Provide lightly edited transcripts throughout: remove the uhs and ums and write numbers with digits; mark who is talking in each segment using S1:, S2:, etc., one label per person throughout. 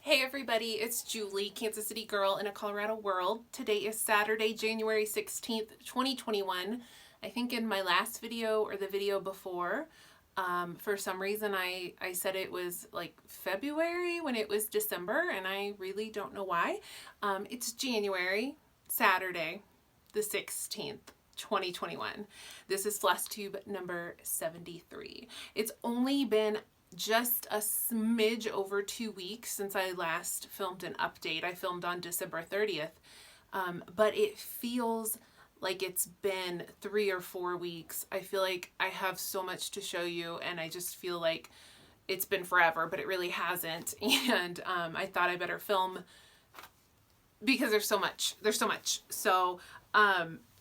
S1: Hey everybody, it's Julie, Kansas City girl in a Colorado world. Today is Saturday, January 16th, 2021. I think in my last video or the video before, for some reason I said it was like February when it was December, and I really don't know why. It's January, Saturday, the 16th. 2021. This is Flosstube number 73. It's only been just a smidge over 2 weeks since I last filmed an update. I filmed on December 30th, but it feels like it's been 3 or 4 weeks. I feel like I have so much to show you, and I just feel like it's been forever, but it really hasn't. And I thought I better film because there's so much. So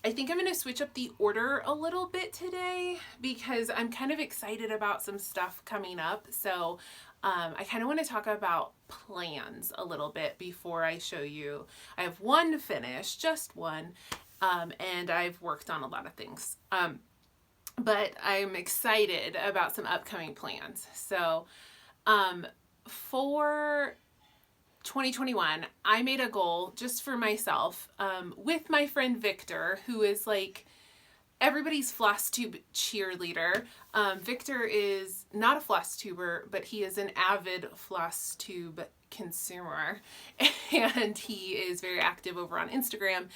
S1: I think I'm going to switch up the order a little bit today because I'm kind of excited about some stuff coming up. So I kind of want to talk about plans a little bit before I show you. I have one finished, just one, and I've worked on a lot of things. But I'm excited about some upcoming plans. So for 2021, I made a goal just for myself with my friend Victor, who is like everybody's Flosstube cheerleader. Victor is not a Flosstuber, but he is an avid Flosstube consumer, and he is very active over on Instagram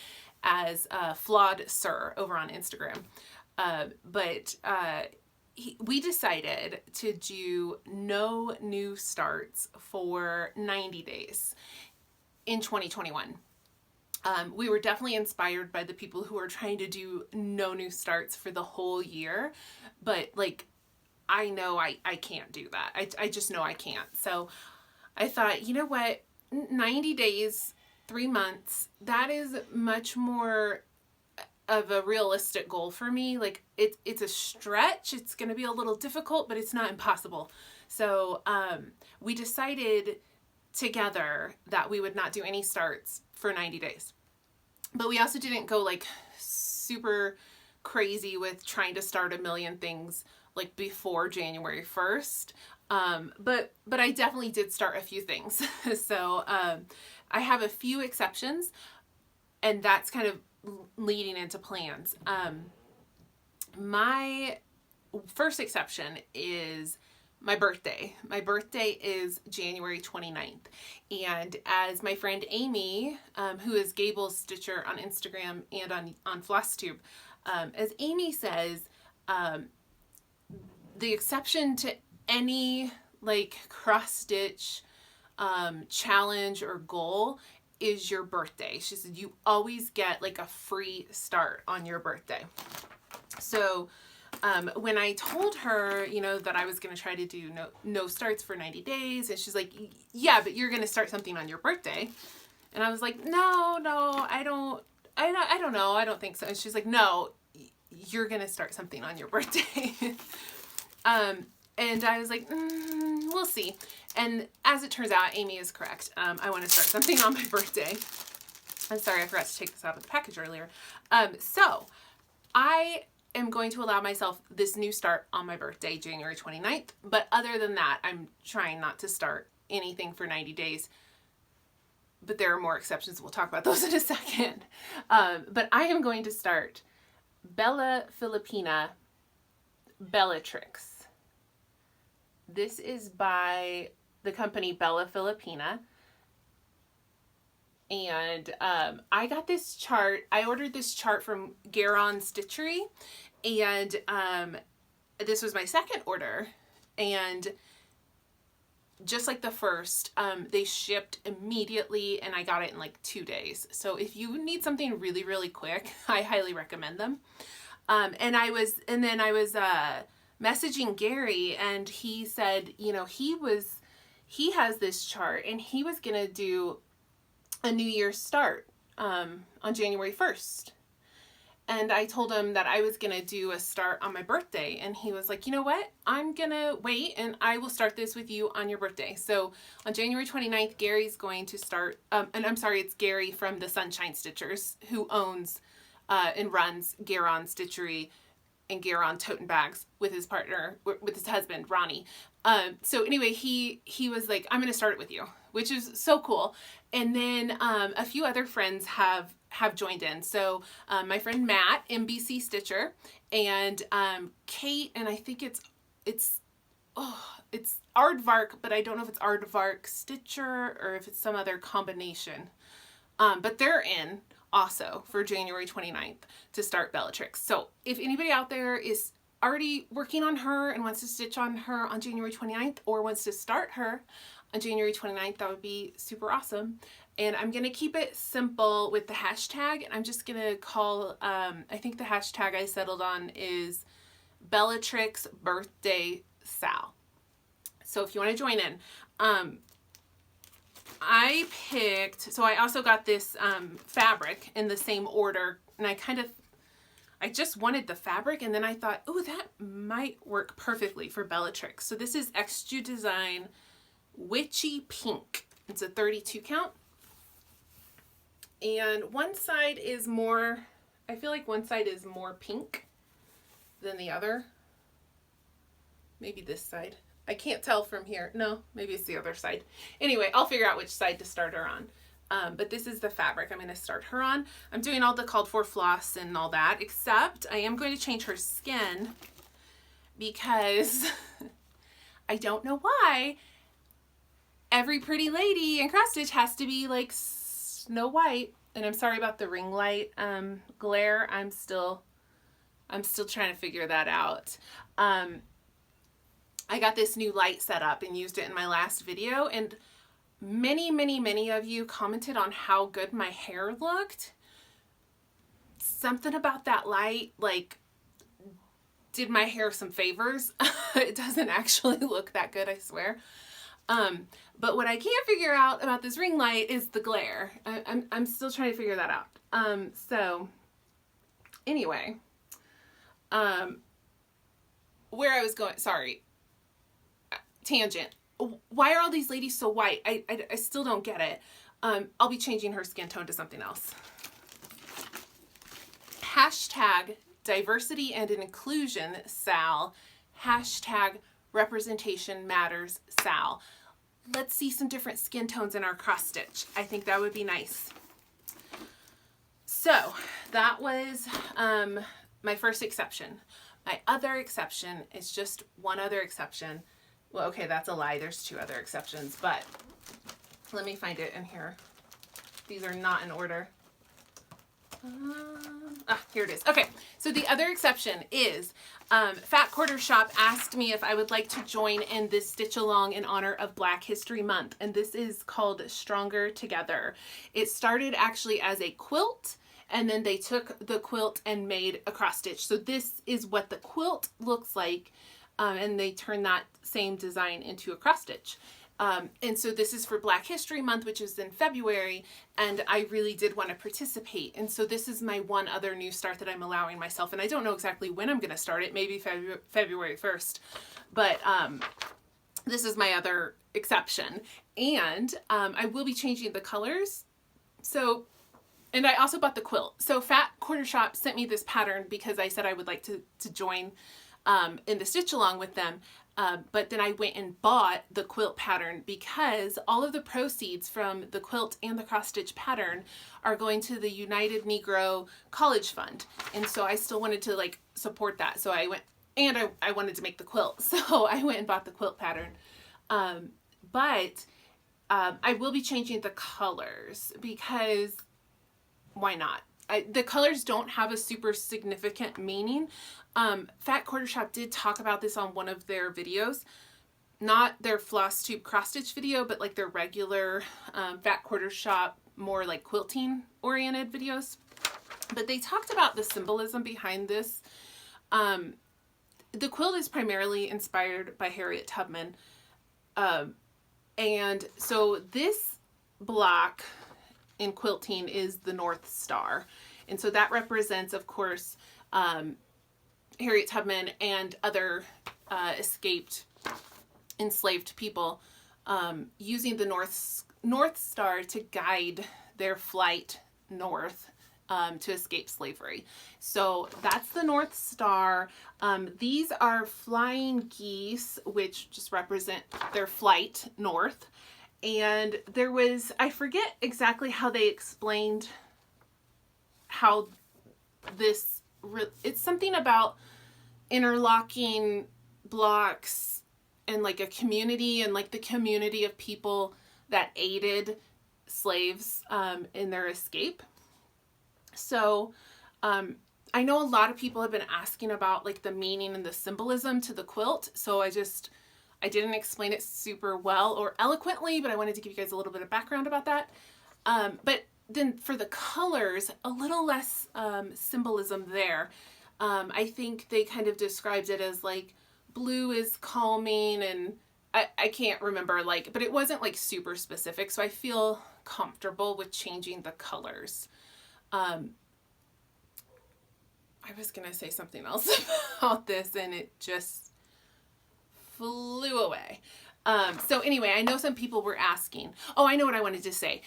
S1: as Flawed Sir over on Instagram. We decided to do no new starts for 90 days in 2021. We were definitely inspired by the people who are trying to do no new starts for the whole year, but like, I know I can't do that. I just know I can't. So I thought, you know what, 90 days, 3 months, that is much more of a realistic goal for me. Like it's a stretch. It's going to be a little difficult, but it's not impossible. So we decided together that we would not do any starts for 90 days. But we also didn't go like super crazy with trying to start a million things like before January 1st. But I definitely did start a few things. So I have a few exceptions, and that's kind of leading into plans. My first exception is my birthday. My birthday is January 29th. And as my friend Amy, who is Gable's Stitcher on Instagram and on Flosstube, as Amy says, the exception to any like cross stitch challenge or goal is your birthday. She said you always get like a free start on your birthday. So when I told her, you know, that I was going to try to do no starts for 90 days, and she's like, yeah, but you're going to start something on your birthday. And I was like, no, I don't know. I don't think so. And she's like, no, you're going to start something on your birthday. And I was like, we'll see. And as it turns out, Amy is correct. I want to start something on my birthday. I'm sorry, I forgot to take this out of the package earlier. So I am going to allow myself this new start on my birthday, January 29th. But other than that, I'm trying not to start anything for 90 days. But there are more exceptions. We'll talk about those in a second. But I am going to start Bella Filipina Bellatrix. This is by the company Bella Filipina. And I got this chart. I ordered this chart from Stitchery. And this was my second order. And just like the first, they shipped immediately, and I got it in like 2 days. So if you need something really, really quick, I highly recommend them. And then I was messaging Gary, and he said, you know, he has this chart, and he was gonna do a New Year's start on January 1st. And I told him that I was gonna do a start on my birthday, and he was like, you know what, I'm gonna wait and I will start this with you on your birthday. So on January 29th, Gary's going to start, and I'm sorry, it's Gary from the Sunshine Stitchers, who owns and runs Stitchery and Garon Toten Bags with his partner, with his husband, Ronnie. So anyway, he was like, I'm going to start it with you, which is so cool. And then a few other friends have joined in. So my friend Matt, MBC Stitcher, and Kate, and I think it's Aardvark, but I don't know if it's Aardvark Stitcher or if it's some other combination. But they're in also for January 29th to start Bellatrix. So if anybody out there is already working on her and wants to stitch on her on January 29th or wants to start her on January 29th, that would be super awesome. And I'm going to keep it simple with the hashtag. And I'm just going to call, I think the hashtag I settled on is Bellatrix Birthday Sal. So if you want to join in, I picked, so I also got this fabric in the same order, and I just wanted the fabric, and then I thought, oh, that might work perfectly for Bellatrix. So this is Extra Design Witchy Pink. It's a 32 count. And one side is more, I feel like one side is more pink than the other. Maybe this side. I can't tell from here. No, maybe it's the other side. Anyway, I'll figure out which side to start her on. But this is the fabric I'm going to start her on. I'm doing all the called for floss and all that, except I am going to change her skin because I don't know why every pretty lady in cross stitch has to be like Snow White. And I'm sorry about the ring light glare. I'm still trying to figure that out. I got this new light set up and used it in my last video, and many of you commented on how good my hair looked. Something about that light, like, did my hair some favors. It doesn't actually look that good, I swear. But what I can't figure out about this ring light is the glare. I'm still trying to figure that out. So anyway, where I was going, sorry, tangent. Why are all these ladies so white? I still don't get it. I'll be changing her skin tone to something else. Hashtag diversity and inclusion Sal. Hashtag representation matters Sal. Let's see some different skin tones in our cross stitch. I think that would be nice. So that was my first exception. My other exception is just one other exception. Well, okay, that's a lie. There's two other exceptions, but let me find it in here. These are not in order. Here it is. Okay, so the other exception is Fat Quarter Shop asked me if I would like to join in this stitch along in honor of Black History Month, and this is called Stronger Together. It started actually as a quilt, and then they took the quilt and made a cross stitch. So this is what the quilt looks like. And they turned that same design into a cross stitch. And so this is for Black History Month, which is in February, and I really did want to participate. And so this is my one other new start that I'm allowing myself, and I don't know exactly when I'm going to start it, maybe February 1st, but this is my other exception. And I will be changing the colors. So, and I also bought the quilt. So Fat Quarter Shop sent me this pattern because I said I would like to join in the stitch along with them. But then I went and bought the quilt pattern because all of the proceeds from the quilt and the cross stitch pattern are going to the United Negro College Fund. And so I still wanted to like support that. So I went, and I wanted to make the quilt. So I went and bought the quilt pattern. But I will be changing the colors because why not? The colors don't have a super significant meaning. Fat Quarter Shop did talk about this on one of their videos, not their Flosstube cross stitch video, but like their regular Fat Quarter Shop, more like quilting oriented videos. But they talked about the symbolism behind this. The quilt is primarily inspired by Harriet Tubman. And so this block in quilting is the North Star. And so that represents, of course, Harriet Tubman and other escaped enslaved people using the North Star to guide their flight north to escape slavery. So that's the North Star. These are flying geese, which just represent their flight north. And there was, I forget exactly how they explained how this, it's something about interlocking blocks and like a community and like the community of people that aided slaves in their escape. So I know a lot of people have been asking about like the meaning and the symbolism to the quilt. So I didn't explain it super well or eloquently, but I wanted to give you guys a little bit of background about that. But then for the colors, a little less symbolism there. I think they kind of described it as like blue is calming, and I can't remember, like, but it wasn't like super specific. So I feel comfortable with changing the colors. I was going to say something else about this and it just flew away. So anyway, I know some people were asking. Oh, I know what I wanted to say.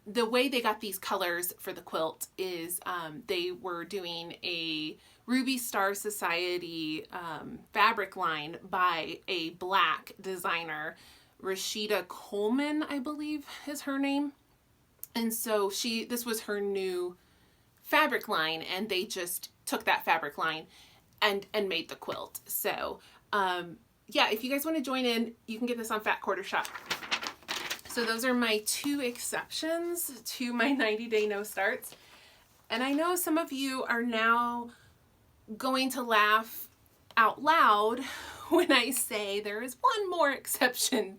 S1: The way they got these colors for the quilt is they were doing a Ruby Star Society fabric line by a black designer, Rashida Coleman, I believe is her name. And so this was her new fabric line, and they just took that fabric line and made the quilt. So yeah, if you guys want to join in, you can get this on Fat Quarter Shop. So those are my 2 exceptions to my 90-day no starts. And I know some of you are now going to laugh out loud when I say there is one more exception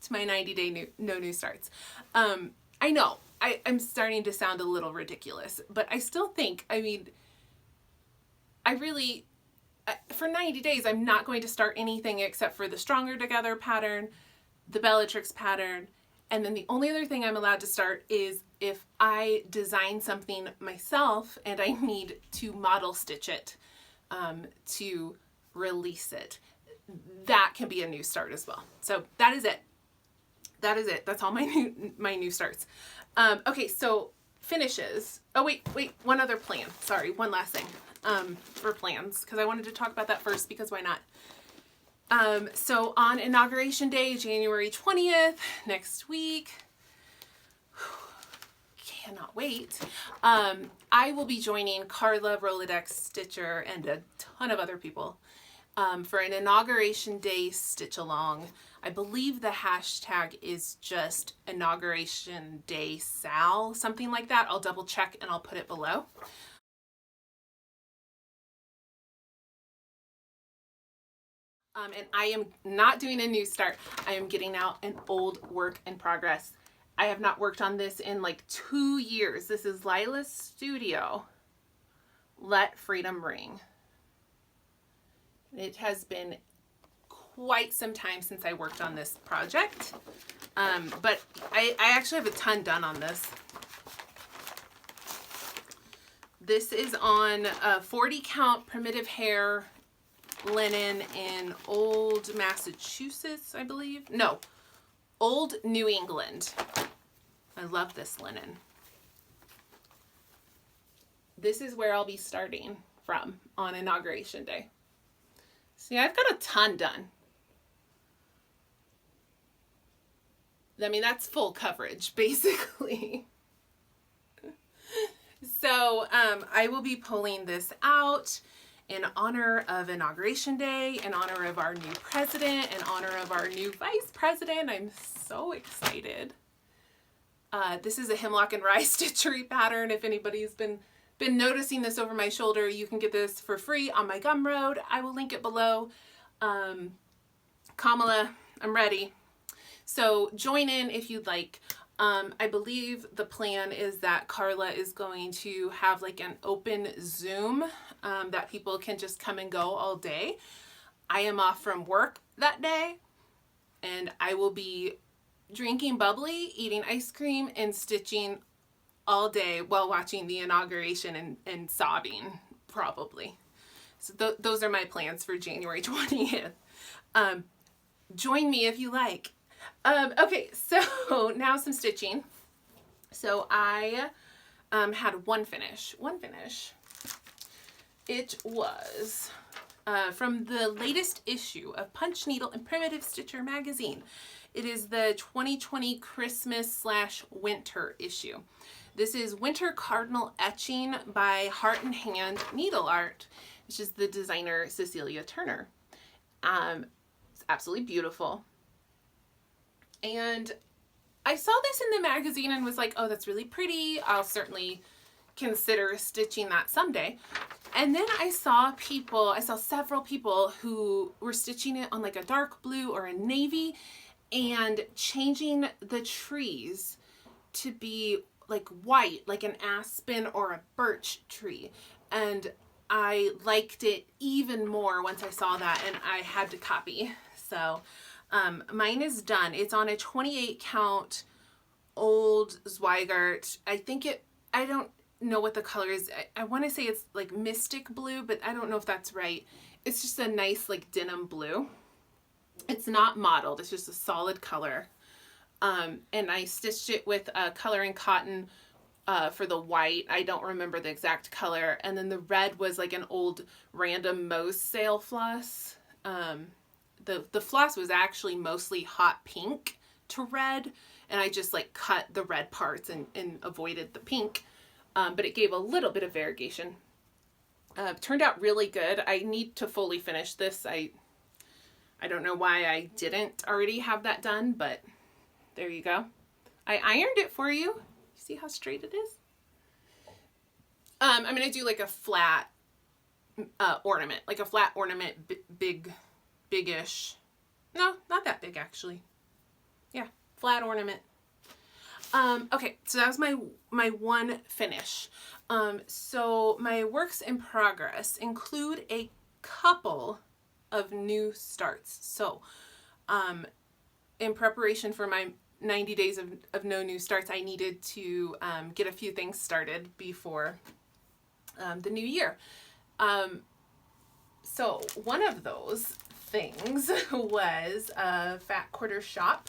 S1: to my 90-day no new starts. I know I'm starting to sound a little ridiculous, but I still think, I mean, I really, for 90 days, I'm not going to start anything except for the Stronger Together pattern, the Bellatrix pattern, and then the only other thing I'm allowed to start is if I design something myself and I need to model stitch it to release it. That can be a new start as well. So that is it. That is it. That's all my new starts. Okay, so finishes. Oh, wait, one other plan. Sorry, one last thing for plans, because I wanted to talk about that first, because why not? So on Inauguration Day, January 20th, next week, cannot wait, I will be joining Carla, Rolodex Stitcher, and a ton of other people for an Inauguration Day Stitch Along. I believe the hashtag is just Inauguration Day SAL, something like that. I'll double check and I'll put it below. And I am not doing a new start. I am getting out an old work in progress. I have not worked on this in like 2 years. This is Lila's Studio, Let Freedom Ring. It has been quite some time since I worked on this project, but I actually have a ton done on this. This is on a 40 count primitive hair linen in Old Massachusetts, I believe. No, Old New England. I love this linen. This is where I'll be starting from on Inauguration Day. See, I've got a ton done. I mean, that's full coverage, basically. So I will be pulling this out in honor of Inauguration Day, in honor of our new president, in honor of our new vice president. I'm so excited. This is a Hemlock Rye Stitchery pattern. If anybody's been noticing this over my shoulder, you can get this for free on my Gumroad. I will link it below. Kamala, I'm ready. So join in if you'd like. I believe the plan is that Carla is going to have like an open Zoom that people can just come and go all day. I am off from work that day, and I will be drinking bubbly, eating ice cream, and stitching all day while watching the inauguration and sobbing, probably. So those are my plans for January 20th. Join me if you like. Okay, so now some stitching. So I had one finish. It was from the latest issue of Punch Needle and Primitive Stitcher magazine. It is the 2020 Christmas/winter issue. This is Winter Cardinal Etching by Heart and Hand Needle Art, which is the designer Cecilia Turner. It's absolutely beautiful. And I saw this in the magazine and was like, oh, that's really pretty. I'll certainly consider stitching that someday. And then I saw several people who were stitching it on like a dark blue or a navy and changing the trees to be like white, like an aspen or a birch tree. And I liked it even more once I saw that, and I had to copy. So mine is done. It's on a 28 count old Zweigart. I don't know what the color is. I want to say it's like mystic blue, but I don't know if that's right. It's just a nice like denim blue. It's not mottled. It's just a solid color. And I stitched it with coloring cotton for the white. I don't remember the exact color. And then the red was like an old random Moe's SAL floss. The floss was actually mostly hot pink to red, and I just like cut the red parts and avoided the pink. But it gave a little bit of variegation. Turned out really good. I need to fully finish this. I don't know why I didn't already have that done, but there you go. I ironed it for you. See how straight it is? I'm going to do like a flat ornament, like a flat ornament, big-ish. No, not that big actually. Yeah, flat ornament. Okay, so that was my one finish. So my works in progress include a couple of new starts. So in preparation for my 90 days of no new starts, I needed to get a few things started before the new year. So one of those things was a fat quarter shop.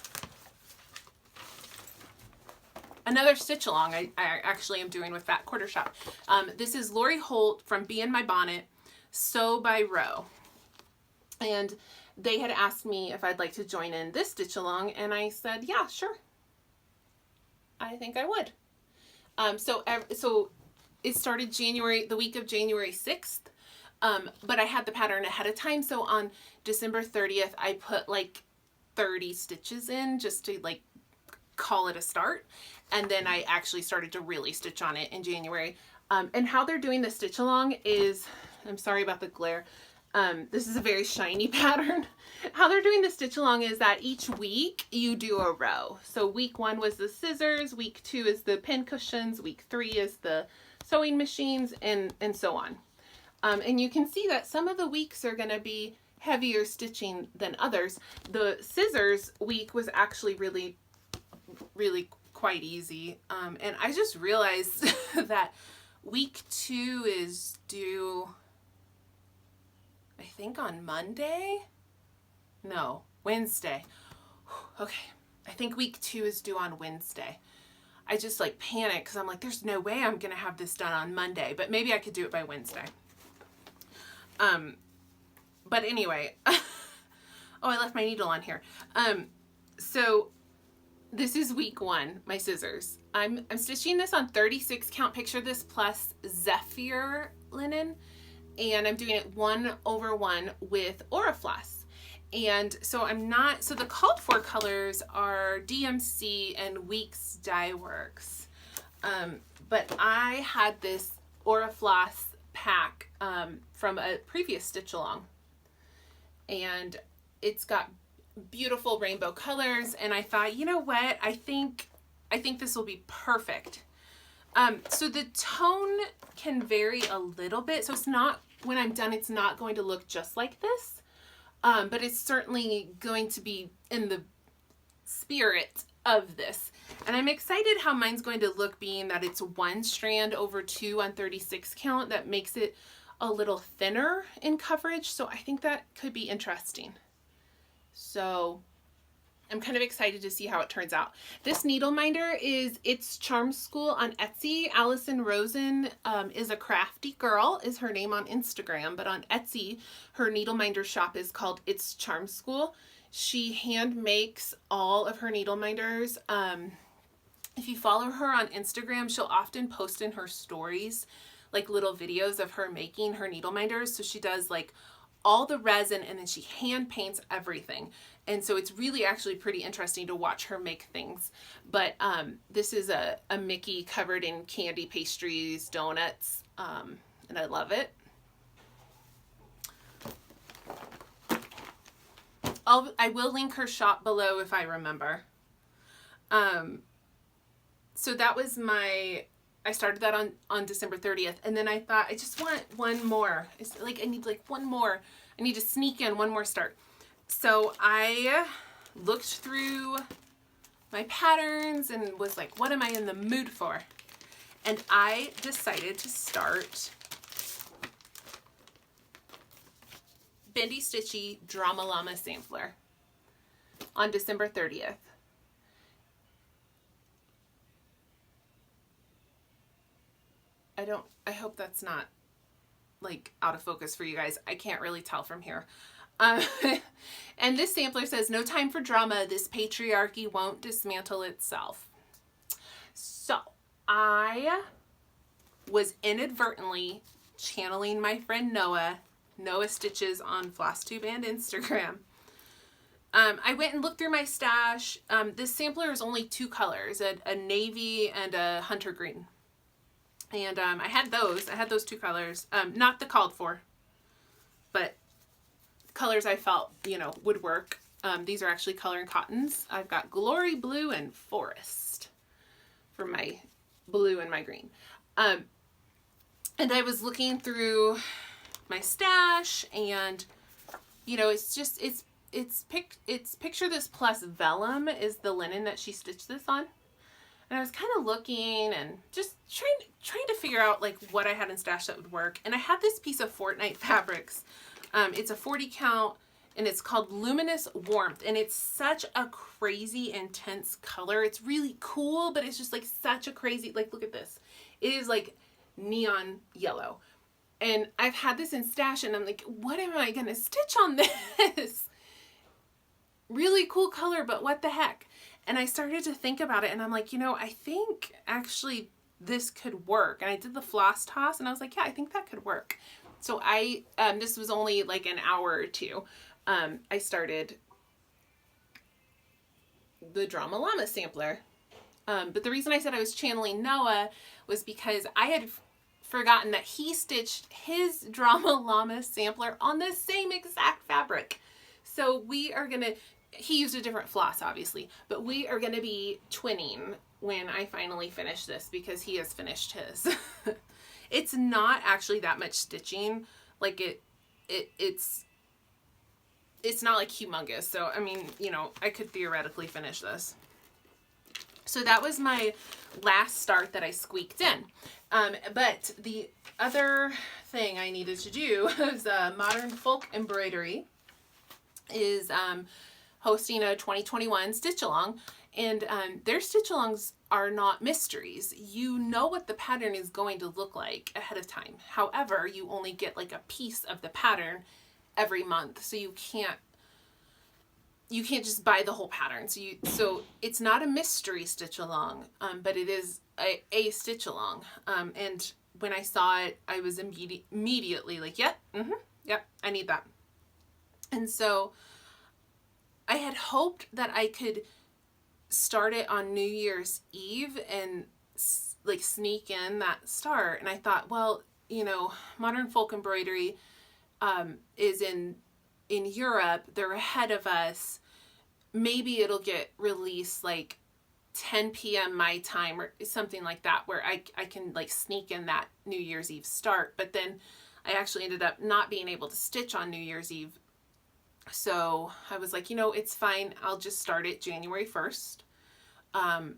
S1: Another stitch along I actually am doing with Fat Quarter Shop. This is Lori Holt from Bee in My Bonnet, Sew by Row. And they had asked me if I'd like to join in this stitch along, and I said, yeah, sure. I think I would. So it started the week of January 6th, but I had the pattern ahead of time. So on December 30th, I put like 30 stitches in just to like call it a start. And then I actually started to really stitch on it in January. And how they're doing the stitch along is, I'm sorry about the glare. This is a very shiny pattern. How they're doing the stitch along is that each week you do a row. So week 1 was the scissors, week 2 is the pin cushions, week 3 is the sewing machines, and so on. And you can see that some of the weeks are going to be heavier stitching than others. The scissors week was actually really quite easy. And I just realized that week 2 is due, I think on Monday? No, Wednesday. Okay, I think week 2 is due on Wednesday. I just like panicked because I'm like, there's no way I'm gonna have this done on Monday, but maybe I could do it by Wednesday. But anyway, oh, I left my needle on here. So this is week 1, my scissors. I'm stitching this on 36 count. Picture this plus Zephyr linen, and I'm doing it 1/1 with Orifloss. And so so the called for colors are DMC and Weeks Dye Works. But I had this Orifloss pack from a previous stitch along, and it's got beautiful rainbow colors, and I thought, you know what, I think this will be perfect. So the tone can vary a little bit, so it's not, when I'm done, it's not going to look just like this, but it's certainly going to be in the spirit of this. And I'm excited how mine's going to look, being that it's 1 strand over 2 on 36 count. That makes it a little thinner in coverage, so I think that could be interesting. So I'm kind of excited to see how it turns out. This needle minder is It's Charm School on Etsy. Allison Rosen is a crafty girl, is her name on Instagram, but on Etsy, her needle minder shop is called It's Charm School. She hand makes all of her needle minders. If you follow her on Instagram, she'll often post in her stories like little videos of her making her needle minders. So she does like all the resin and then she hand paints everything. And so it's really actually pretty interesting to watch her make things. But this is a Mickey covered in candy pastries, donuts, and I love it. I will link her shop below if I remember. So that was I started that on December 30th. And then I thought, I just want one more. It's like, I need like one more. I need to sneak in one more start. So I looked through my patterns and was like, what am I in the mood for? And I decided to start Bendy Stitchy Drama Llama Sampler on December 30th. I hope that's not like out of focus for you guys. I can't really tell from here. And this sampler says, no time for drama. This patriarchy won't dismantle itself. So I was inadvertently channeling my friend Noah Stitches on Flosstube and Instagram. I went and looked through my stash. This sampler is only two colors, a navy and a hunter green. And I had those two colors, not the called for, but colors I felt, would work. These are actually color and cottons. I've got Glory Blue and Forest for my blue and my green. And I was looking through my stash and, it's picture this plus vellum is the linen that she stitched this on. And I was kind of looking and just trying to figure out like what I had in stash that would work. And I had this piece of Fortnite fabrics. It's a 40 count and it's called Luminous Warmth. And it's such a crazy intense color. It's really cool, but it's just like such a crazy, like, look at this. It is like neon yellow. And I've had this in stash and I'm like, what am I going to stitch on this? Really cool color, but what the heck? And I started to think about it and I'm like, I think actually this could work. And I did the floss toss and I was like, yeah, I think that could work. So this was only like an hour or two. I started the Drama Llama sampler. But the reason I said I was channeling Noah was because I had forgotten that he stitched his Drama Llama sampler on the same exact fabric. So he used a different floss, obviously, but we are going to be twinning when I finally finish this because he has finished his. It's not actually that much stitching. Like it's not like humongous. So, I mean, I could theoretically finish this. So that was my last start that I squeaked in. But the other thing I needed to do was Modern Folk Embroidery is hosting a 2021 stitch along, and their stitch alongs are not mysteries. You know what the pattern is going to look like ahead of time. However, you only get like a piece of the pattern every month, so you can't just buy the whole pattern. So it's not a mystery stitch along, but it is a stitch along. And when I saw it, I was immediately like, yep, I need that. And so I had hoped that I could start it on New Year's Eve and like sneak in that start. And I thought, well, Modern Folk Embroidery is in Europe. They're ahead of us. Maybe it'll get released like 10 p.m. my time or something like that, where I can like sneak in that New Year's Eve start. But then I actually ended up not being able to stitch on New Year's Eve. So I was like, it's fine. I'll just start it January 1st. And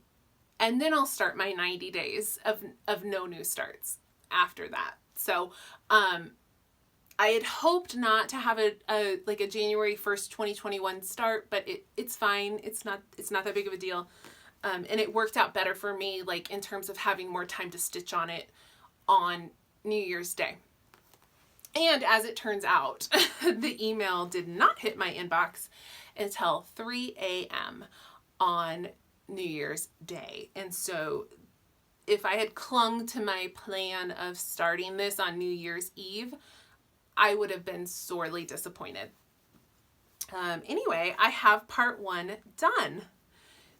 S1: then I'll start my 90 days of no new starts after that. So, I had hoped not to have a January 1st, 2021 start, but it's fine. It's not that big of a deal. And it worked out better for me, like in terms of having more time to stitch on it on New Year's Day. And as it turns out, the email did not hit my inbox until 3 a.m. on New Year's Day. And so if I had clung to my plan of starting this on New Year's Eve, I would have been sorely disappointed. Anyway, I have part 1 done.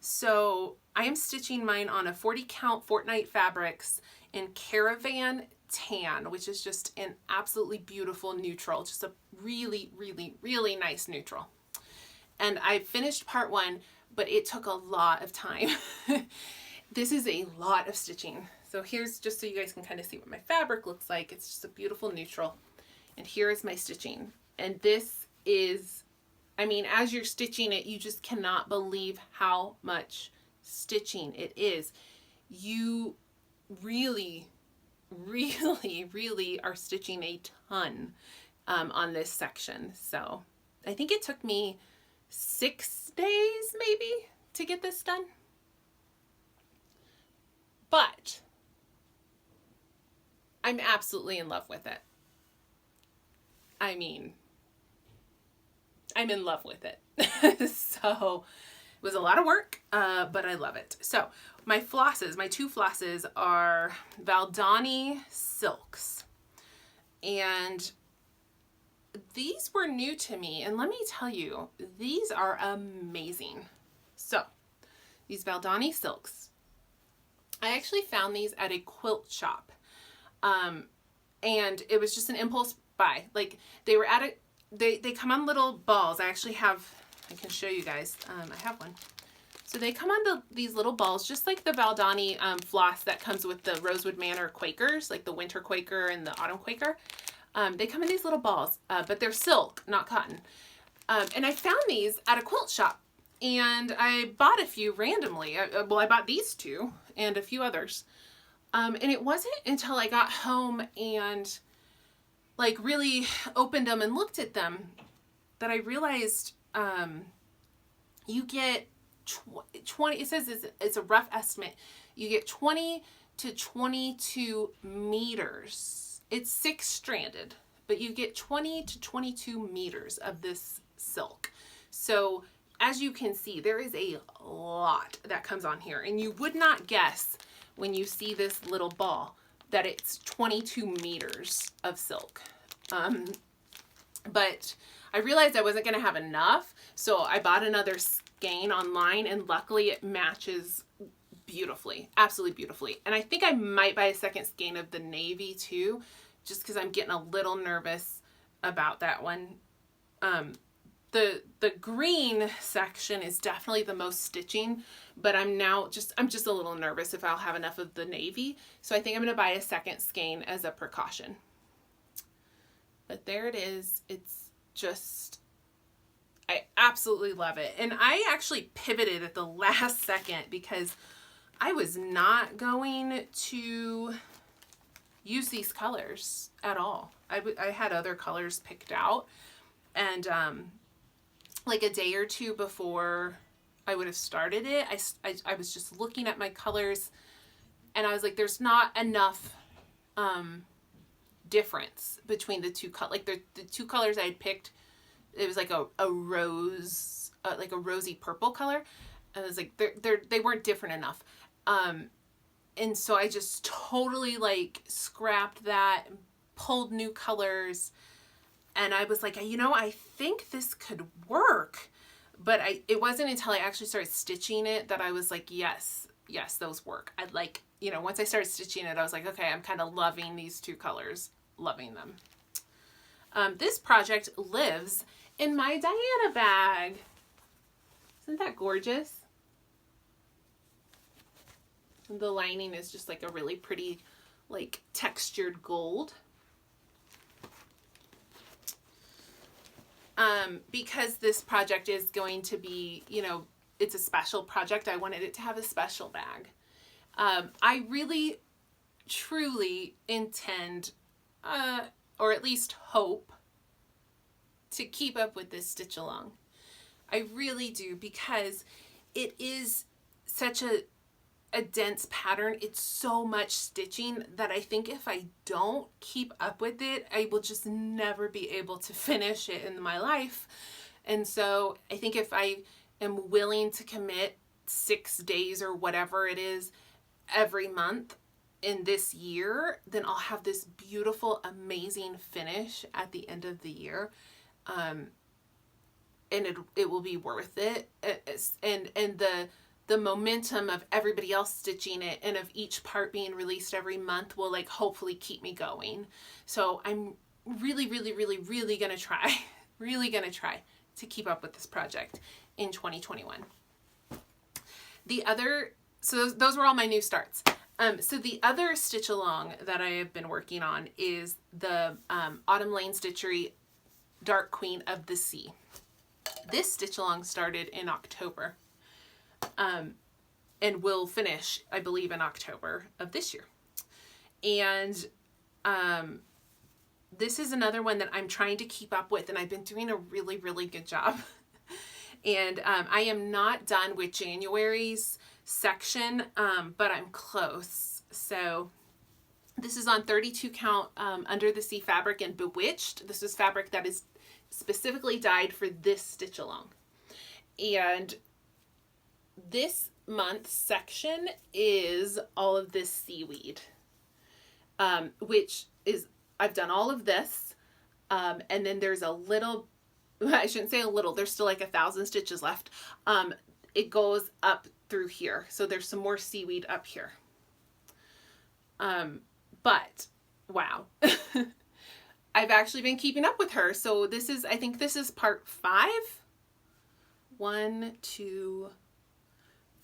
S1: So I am stitching mine on a 40 count Fortnite Fabrics in Caravan Tan, which is just an absolutely beautiful neutral, just a really, really, really nice neutral. And I finished part 1, but it took a lot of time. This is a lot of stitching. So here's just so you guys can kind of see what my fabric looks like. It's just a beautiful neutral. And here is my stitching. And this is, I mean, as you're stitching it, you just cannot believe how much stitching it is. You really, really, really are stitching a ton on this section. So I think it took me 6 days maybe to get this done. But I'm absolutely in love with it. I mean, I'm in love with it. So it was a lot of work, but I love it. So my flosses, my 2 flosses are Valdani silks. And these were new to me. And let me tell you, these are amazing. So these Valdani silks, I actually found these at a quilt shop. And it was just an impulse buy. Like they were at a, they come on little balls. I actually have, I can show you guys. I have one. So they come on these little balls, just like the Valdani floss that comes with the Rosewood Manor Quakers, like the Winter Quaker and the Autumn Quaker. They come in these little balls, but they're silk, not cotton. And I found these at a quilt shop, and I bought a few randomly. Well, I bought these 2 and a few others. And it wasn't until I got home and like really opened them and looked at them that I realized you get 20, it says it's a rough estimate, you get 20 to 22 meters. It's 6-stranded, but you get 20 to 22 meters of this silk. So as you can see, there is a lot that comes on here, and you would not guess when you see this little ball that it's 22 meters of silk. But I realized I wasn't going to have enough, so I bought another skein online, and luckily it matches beautifully, absolutely beautifully. And I think I might buy a second skein of the navy too, just because I'm getting a little nervous about that one. The green section is definitely the most stitching, but I'm just a little nervous if I'll have enough of the navy. So I think I'm going to buy a second skein as a precaution. But there it is. It's just, I absolutely love it. And I actually pivoted at the last second because I was not going to use these colors at all. I had other colors picked out, and like a day or 2 before I would have started it, I was just looking at my colors, and I was like, there's not enough difference between the 2 colors. Like the 2 colors I had picked, it was like a rose, like a rosy purple color. And I was like, they weren't different enough. And so I just totally like scrapped that, pulled new colors, and I was like, you know, I think this could work. But it wasn't until I actually started stitching it that I was like, yes, those work. I'd like, you know, once I started stitching it, I was like, okay, I'm kind of loving these 2 colors, loving them. This project lives in my Diana bag. Isn't that gorgeous? The lining is just like a really pretty, like textured gold. Because this project is going to be, you know, it's a special project, I wanted it to have a special bag. I really, truly intend, or at least hope, to keep up with this stitch along. I really do, because it is such a dense pattern. It's so much stitching that I think if I don't keep up with it, I will just never be able to finish it in my life. And so I think if I am willing to commit 6 days or whatever it is every month in this year, then I'll have this beautiful, amazing finish at the end of the year. And it will be worth it. And the momentum of everybody else stitching it and of each part being released every month will like hopefully keep me going. So I'm really, really, really, really gonna try, to keep up with this project in 2021. So those were all my new starts. So the other stitch along that I have been working on is the Autumn Lane Stitchery Dark Queen of the Sea. This stitch along started in October, and will finish, I believe, in October of this year. And this is another one that I'm trying to keep up with, and I've been doing a really, really good job. And I am not done with January's section, but I'm close. So this is on 32 count Under the Sea fabric in Bewitched. This is fabric that is specifically dyed for this stitch along. And this month's section is all of this seaweed, which is, I've done all of this, and then there's a little, I shouldn't say a little, there's still like 1,000 stitches left. It goes up through here, so there's some more seaweed up here. But wow. I've actually been keeping up with her. So this is, I think this is part 5. 1, 2,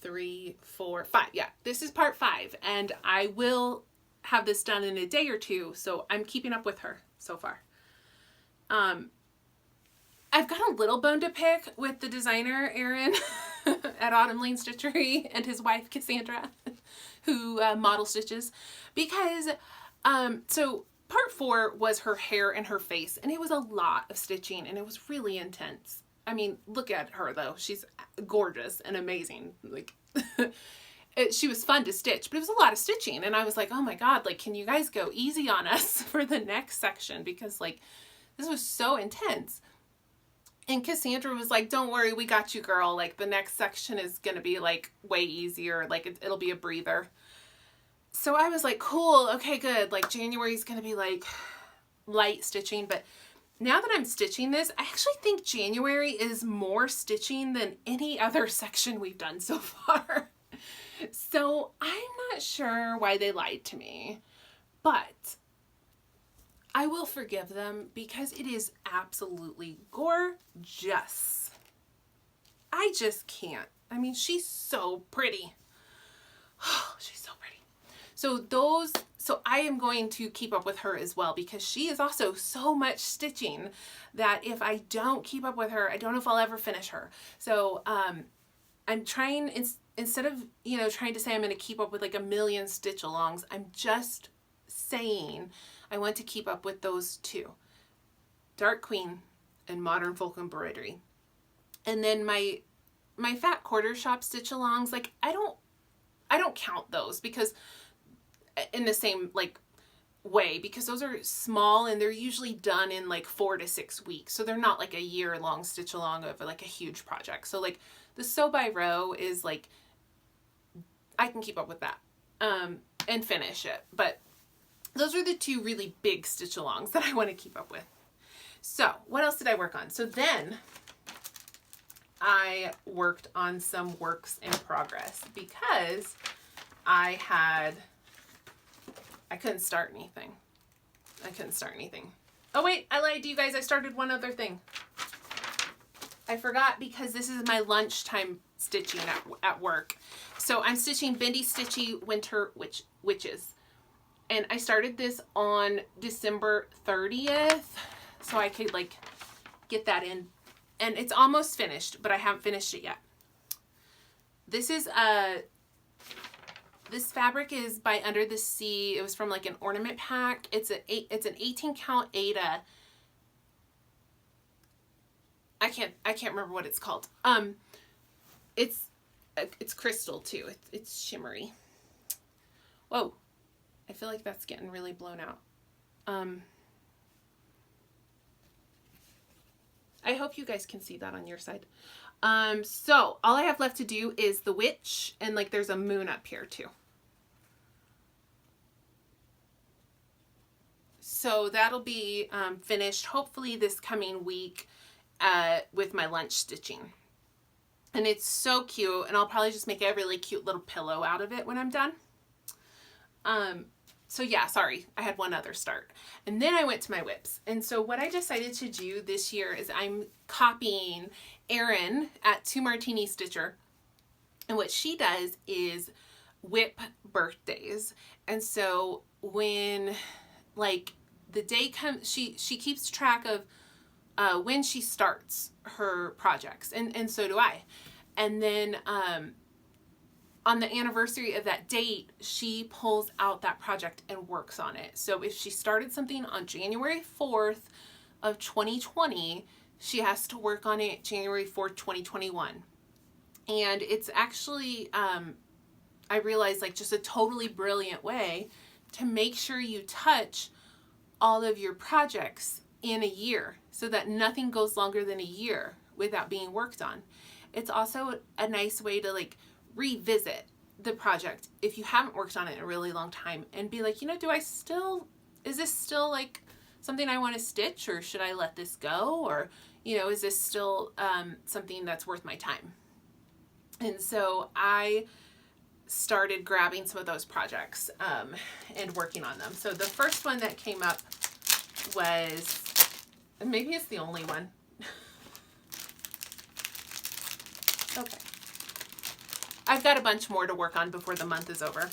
S1: 3, 4, 5. Yeah, this is part 5, and I will have this done in a day or two. So I'm keeping up with her so far. I've got a little bone to pick with the designer, Aaron, at Autumn Lane Stitchery, and his wife, Cassandra, who model stitches, because, so part 4 was her hair and her face, and it was a lot of stitching, and it was really intense. I mean, look at her though. She's gorgeous and amazing. Like, she was fun to stitch, but it was a lot of stitching, and I was like, oh my God, like, can you guys go easy on us for the next section? Because like, this was so intense. And Cassandra was like, don't worry, we got you, girl. Like, the next section is going to be like way easier. Like, it'll be a breather. So I was like, cool. Okay, good. Like, January's going to be like light stitching. But now that I'm stitching this, I actually think January is more stitching than any other section we've done so far. So I'm not sure why they lied to me, but I will forgive them because it is absolutely gorgeous. I just can't. I mean, she's so pretty. Oh, she's so pretty. So I am going to keep up with her as well, because she is also so much stitching that if I don't keep up with her, I don't know if I'll ever finish her. So I'm trying, instead of, you know, trying to say I'm going to keep up with like a million stitch alongs, I'm just saying I want to keep up with those two, Dark Queen and Modern Folk Embroidery. And then my fat quarter shop stitch alongs, like I don't count those because in the same like way, because those are small and they're usually done in like 4 to 6 weeks. So they're not like a year-long stitch along of like a huge project. So like the Sew by Row is like, I can keep up with that and finish it. But those are the two really big stitch alongs that I want to keep up with. So what else did I work on? So then I worked on some works in progress because I couldn't start anything. Oh wait, I lied to you guys. I started one other thing. I forgot, because this is my lunchtime stitching at work. So I'm stitching Bendy Stitchy Winter Witches. And I started this on December 30th. So I could like get that in. And it's almost finished, but I haven't finished it yet. This is This fabric is by Under the Sea. It was from like an ornament pack. It's an 18 count Aida. I can't remember what it's called. It's crystal too. It's shimmery. Whoa, I feel like that's getting really blown out. I hope you guys can see that on your side. So all I have left to do is the witch, and like there's a moon up here too. So that'll be finished hopefully this coming week with my lunch stitching. And it's so cute, and I'll probably just make a really cute little pillow out of it when I'm done. So yeah, sorry, I had one other start. And then I went to my whips. And so what I decided to do this year is I'm copying Erin at 2 Martini Stitcher. And what she does is whip birthdays. And so when like the day comes, she keeps track of when she starts her projects. And so do I. And then on the anniversary of that date, she pulls out that project and works on it. So if she started something on January 4th of 2020, she has to work on it January 4th, 2021. And it's actually, I realized, like just a totally brilliant way to make sure you touch all of your projects in a year so that nothing goes longer than a year without being worked on. It's also a nice way to like revisit the project if you haven't worked on it in a really long time and be like, you know, is this still like something I want to stitch, or should I let this go? Or, you know, is this still something that's worth my time? And so I started grabbing some of those projects and working on them. So the first one that came up was, and maybe it's the only one. Okay. I've got a bunch more to work on before the month is over.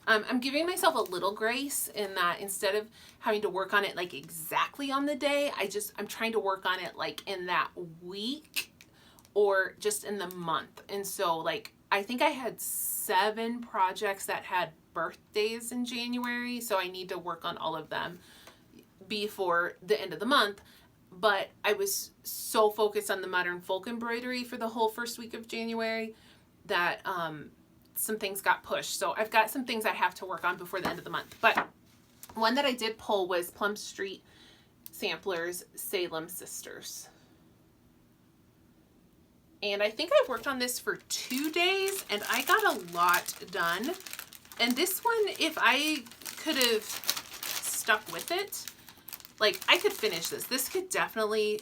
S1: I'm giving myself a little grace in that instead of having to work on it like exactly on the day, I'm trying to work on it like in that week or just in the month. And so like, I think I had 7 projects that had birthdays in January. So I need to work on all of them before the end of the month. But I was so focused on the modern folk embroidery for the whole first week of January that some things got pushed. So I've got some things I have to work on before the end of the month. But one that I did pull was Plum Street Samplers Salem Sisters. And I think I worked on this for 2 days and I got a lot done. And this one, if I could have stuck with it, like I could finish this. This could definitely,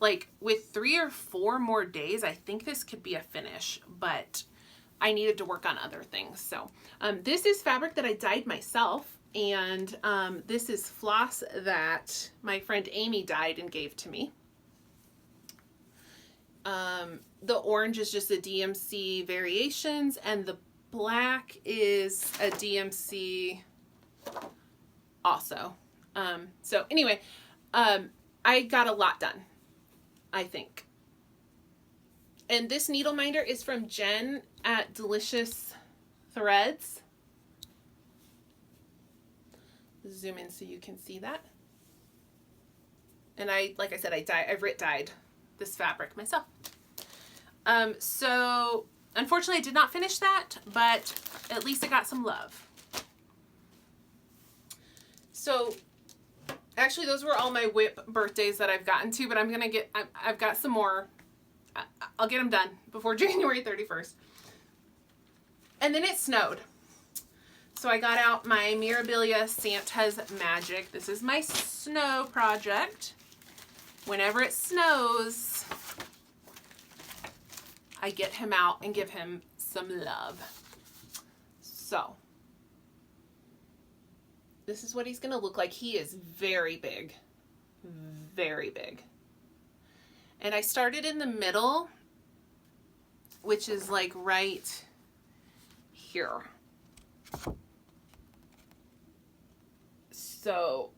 S1: like with 3 or 4 more days, I think this could be a finish, but I needed to work on other things. So this is fabric that I dyed myself, and this is floss that my friend Amy dyed and gave to me. The orange is just a DMC Variations, and the black is a DMC also. So anyway, I got a lot done, I think. And this needleminder is from Jen at Delicious Threads. Zoom in so you can see that. And like I said, I've dyed this fabric myself. So unfortunately I did not finish that, but at least I got some love. So actually those were all my whip birthdays that I've gotten to, but I've got some more. I'll get them done before January 31st. And then it snowed. So I got out my Mirabilia Santa's Magic. This is my snow project. Whenever it snows, I get him out and give him some love. So this is what he's going to look like. He is very big, very big. And I started in the middle, which is like right here. So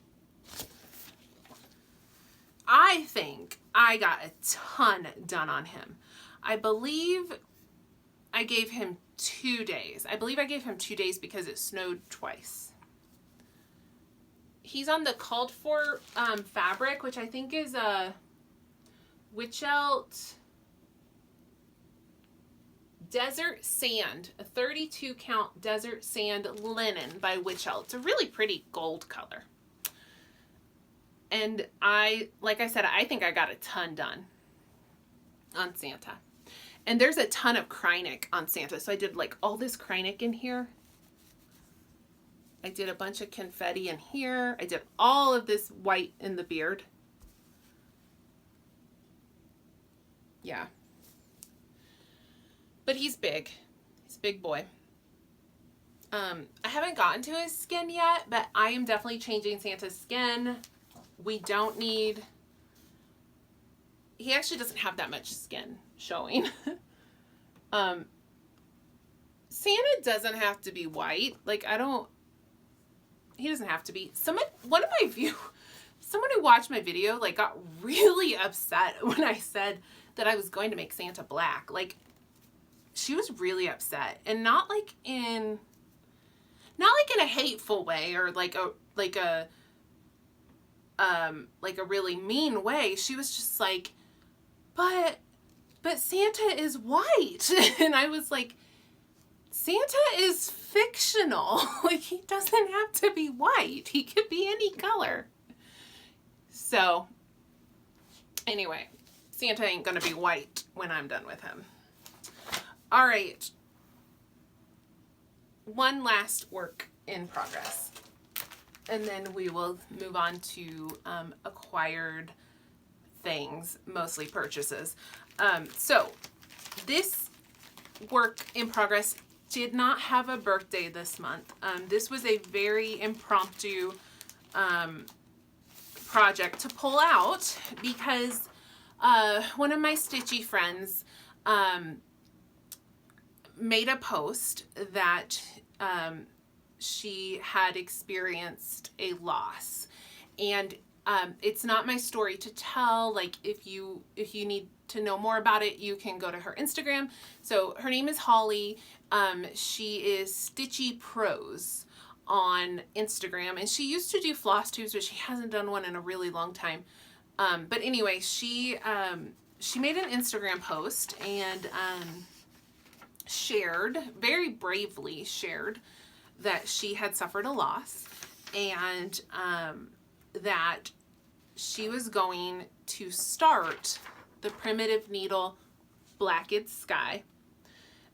S1: I think I got a ton done on him. I believe I gave him 2 days. I believe I gave him 2 days because it snowed twice. He's on the called for fabric, which I think is a Witchelt Desert Sand, a 32 count Desert Sand linen by Witchelt. It's a really pretty gold color. And like I said, I think I got a ton done on Santa. And there's a ton of Krynic on Santa. So I did like all this Krynic in here. I did a bunch of confetti in here. I did all of this white in the beard. Yeah. But he's big. He's a big boy. I haven't gotten to his skin yet, but I am definitely changing Santa's skin. We don't need... He actually doesn't have that much skin showing. Santa doesn't have to be white. Like, he doesn't have to be. Someone who watched my video, like, got really upset when I said that I was going to make Santa black. Like, she was really upset, and not like in a hateful way or like a really mean way. She was just like, but Santa is white. And I was like, Santa is fictional. Like, he doesn't have to be white. He could be any color. So anyway, Santa ain't gonna be white when I'm done with him. All right. One last work in progress. And then we will move on to acquired things, mostly purchases. So this work in progress did not have a birthday this month. This was a very impromptu project to pull out because one of my stitchy friends made a post that she had experienced a loss, and it's not my story to tell. Like, if you need to know more about it, you can go to her Instagram. So her name is Holly. She is Stitchy Pros on Instagram, and she used to do floss tubes, but she hasn't done one in a really long time. But anyway, she made an Instagram post and shared, very bravely shared, that she had suffered a loss, and that she was going to start the Primitive Needle Blacked Sky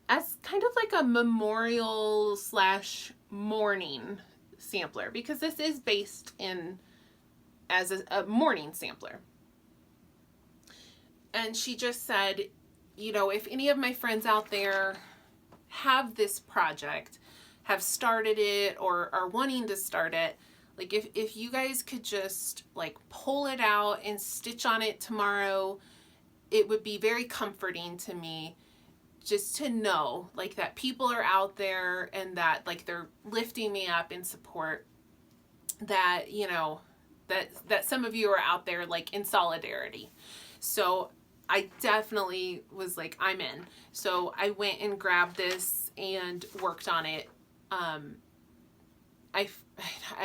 S1: as kind of like a memorial / mourning sampler, because this is based in as a mourning sampler. And she just said, you know, if any of my friends out there have this project, have started it, or are wanting to start it, like, if you guys could just like pull it out and stitch on it tomorrow, it would be very comforting to me just to know like that people are out there and that like they're lifting me up in support, that, you know, that some of you are out there like in solidarity. So I definitely was like, I'm in. So I went and grabbed this and worked on it. I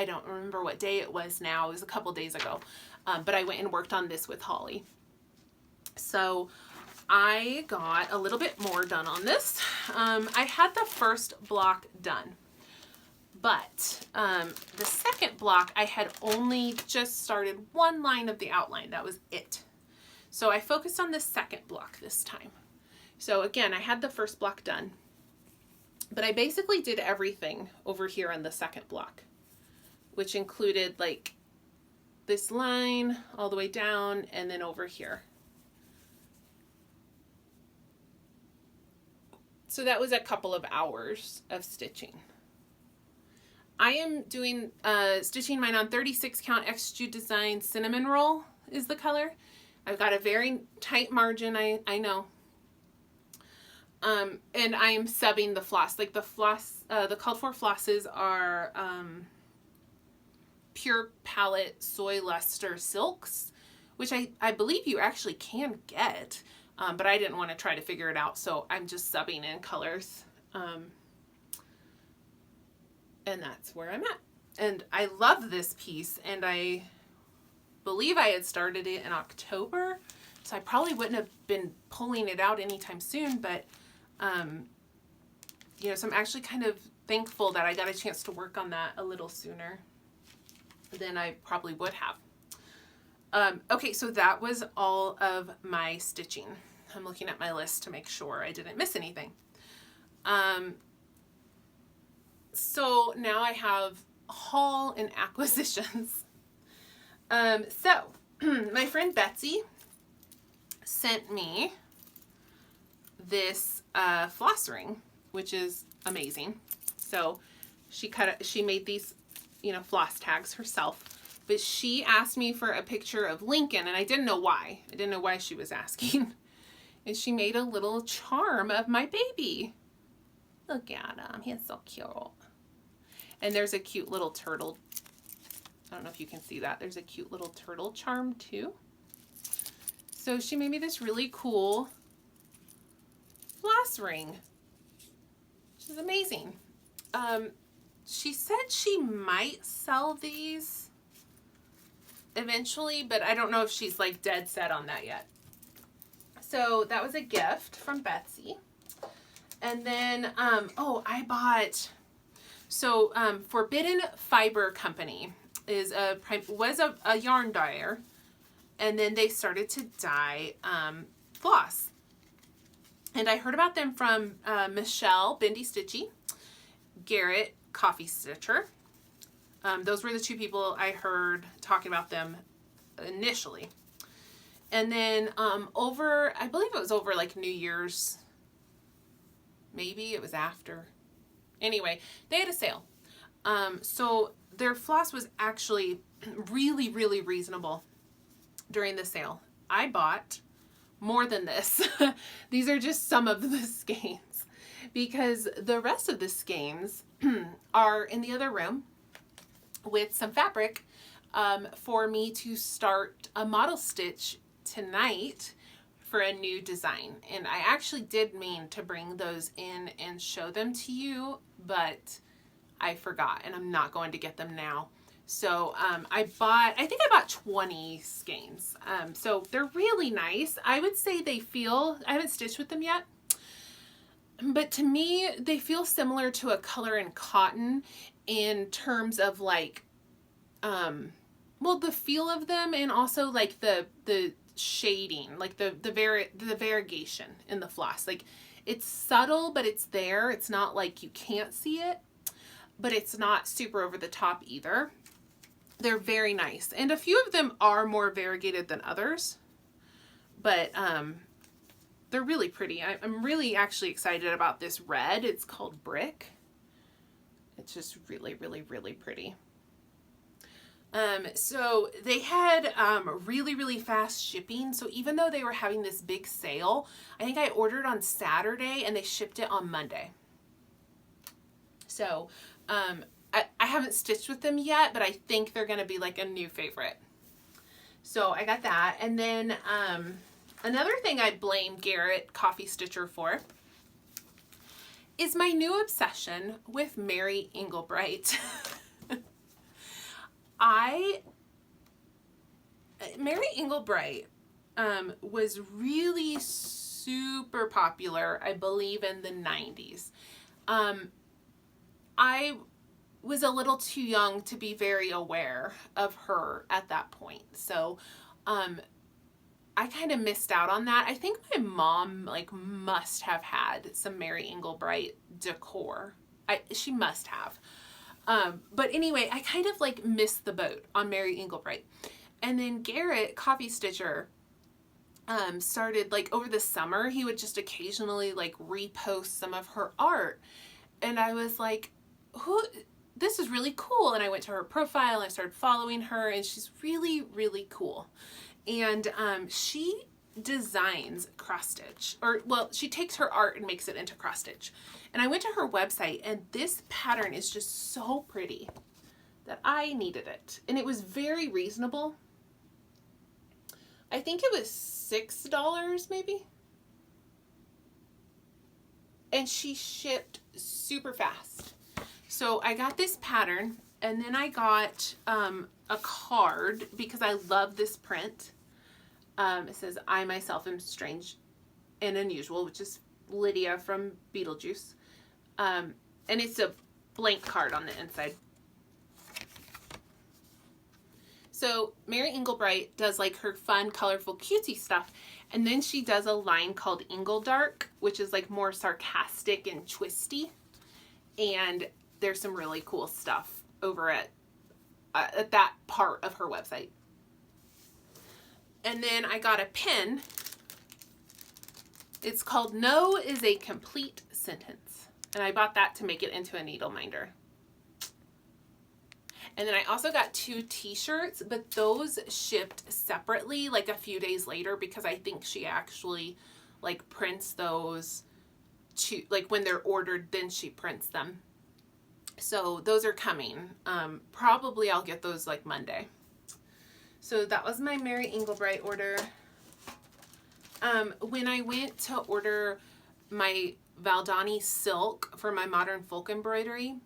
S1: don't remember what day it was now. It was a couple days ago. But I went and worked on this with Holly. So I got a little bit more done on this. I had the first block done, but the second block I had only just started one line of the outline. That was it. So I focused on the second block this time. So again, I had the first block done, but I basically did everything over here on the second block, which included like this line all the way down and then over here. So that was a couple of hours of stitching. I am doing stitching mine on 36 count Extrude Design Cinnamon Roll is the color. I've got a very tight margin, I know. And I am subbing the floss. Like the floss, the called for flosses are Pure Palette Soy Luster Silks, which I believe you actually can get, but I didn't want to try to figure it out, so I'm just subbing in colors. And that's where I'm at. And I love this piece, and I believe I had started it in October, so I probably wouldn't have been pulling it out anytime soon, but you know, so I'm actually kind of thankful that I got a chance to work on that a little sooner than I probably would have. Okay, so that was all of my stitching. I'm looking at my list to make sure I didn't miss anything. So now I have haul and acquisitions. So my friend Betsy sent me this floss ring, which is amazing. So she made these, you know, floss tags herself, but she asked me for a picture of Lincoln, and I didn't know why. I didn't know why she was asking. And she made a little charm of my baby. Look at him, he's so cute. And there's a cute little turtle. I don't know if you can see that. There's a cute little turtle charm too. So she made me this really cool floss ring, which is amazing. She said she might sell these eventually, but I don't know if she's like dead set on that yet. So that was a gift from Betsy. And then, oh, I bought, so Forbidden Fiber Company was a yarn dyer, and then they started to dye floss. And I heard about them from Michelle, Bendy Stitchy, Garrett, Coffee Stitcher. Those were the two people I heard talking about them initially. And then I believe it was over like New Year's, maybe it was after. Anyway, they had a sale. So their floss was actually really, really reasonable during the sale. I bought more than this. These are just some of the skeins, because the rest of the skeins are in the other room with some fabric for me to start a model stitch tonight for a new design. And I actually did mean to bring those in and show them to you, but I forgot, and I'm not going to get them now. So I think I bought 20 skeins. So they're really nice. I would say they feel, I haven't stitched with them yet, but to me, they feel similar to a color in cotton in terms of like, well, the feel of them, and also like the shading, like the variegation in the floss. Like, it's subtle, but it's there. It's not like you can't see it, but it's not super over the top either. They're very nice. And a few of them are more variegated than others, but they're really pretty. I'm really actually excited about this red. It's called Brick. It's just really, really, really pretty. So they had really, really fast shipping. So even though they were having this big sale, I think I ordered on Saturday and they shipped it on Monday. So I haven't stitched with them yet, but I think they're going to be like a new favorite. So I got that. And then another thing I blame Garrett Coffee Stitcher for is my new obsession with Mary Englebrite. Mary Englebrite was really super popular, I believe, in the 90s. I was a little too young to be very aware of her at that point. So I kind of missed out on that. I think my mom like must have had some Mary Englebrite decor. She must have. But anyway, I kind of like missed the boat on Mary Englebrite. And then Garrett Coffee Stitcher started, like, over the summer, he would just occasionally like repost some of her art. And I was like, this is really cool. And I went to her profile and I started following her, and she's really, really cool. And she designs cross stitch, or well, she takes her art and makes it into cross stitch. And I went to her website, and this pattern is just so pretty that I needed it. And it was very reasonable. I think it was $6 maybe. and she shipped super fast. So I got this pattern, and then I got a card because I love this print. It says, "I myself am strange and unusual," which is Lydia from Beetlejuice. And it's a blank card on the inside. So Mary Englebrite does like her fun, colorful, cutesy stuff. And then she does a line called Ingledark, which is like more sarcastic and twisty. And there's some really cool stuff over at that part of her website. And then I got a pin. It's called "No is a Complete Sentence." And I bought that to make it into a needle minder. And then I also got 2 t-shirts, but those shipped separately like a few days later because I think she actually like prints those to, like when they're ordered, then she prints them. So those are coming. Probably I'll get those like Monday. So that was my Mary Englebrite order. When I went to order my Valdani silk for my modern folk embroidery,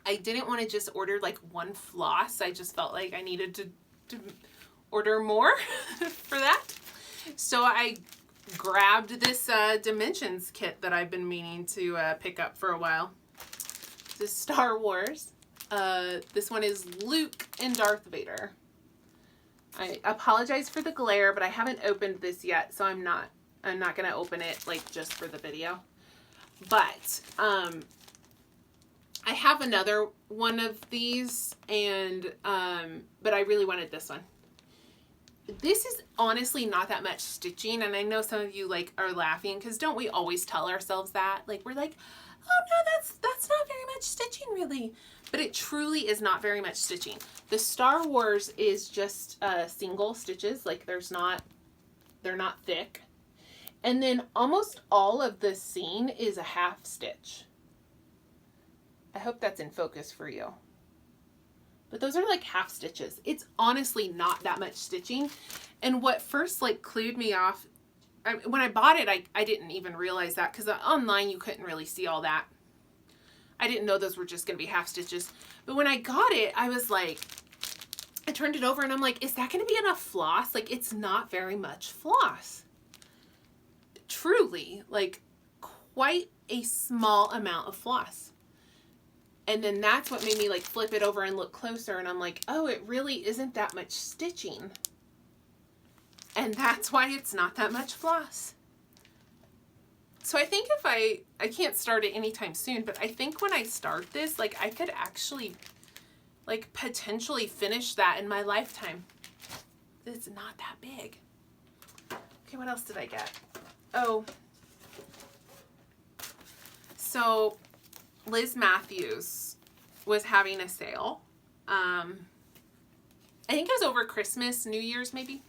S1: I didn't want to just order like one floss. I just felt like I needed to order more for that. So I grabbed this Dimensions kit that I've been meaning to pick up for a while. This is Star Wars. This one is Luke and Darth Vader. I apologize for the glare, but I haven't opened this yet, so I'm not going to open it like just for the video. But I have another one of these, and but I really wanted this one. This is honestly not that much stitching, and I know some of you like are laughing because don't we always tell ourselves that? Like we're like, oh no, that's not very much stitching really. But it truly is not very much stitching. The Star Wars is just single stitches, like they're not thick. And then almost all of the seam is a half stitch. I hope that's in focus for you. But those are like half stitches. It's honestly not that much stitching. And what first like clued me off, when I bought it, I didn't even realize that because online you couldn't really see all that. I didn't know those were just going to be half stitches. But when I got it, I was like, I turned it over and I'm like, is that going to be enough floss? Like, it's not very much floss. Truly, like quite a small amount of floss. And then that's what made me like flip it over and look closer. And I'm like, oh, it really isn't that much stitching. And that's why it's not that much floss. So I think if I can't start it anytime soon, but I think when I start this, like I could actually like potentially finish that in my lifetime. It's not that big. Okay, what else did I get? Oh, so Liz Matthews was having a sale. I think it was over Christmas, New Year's maybe.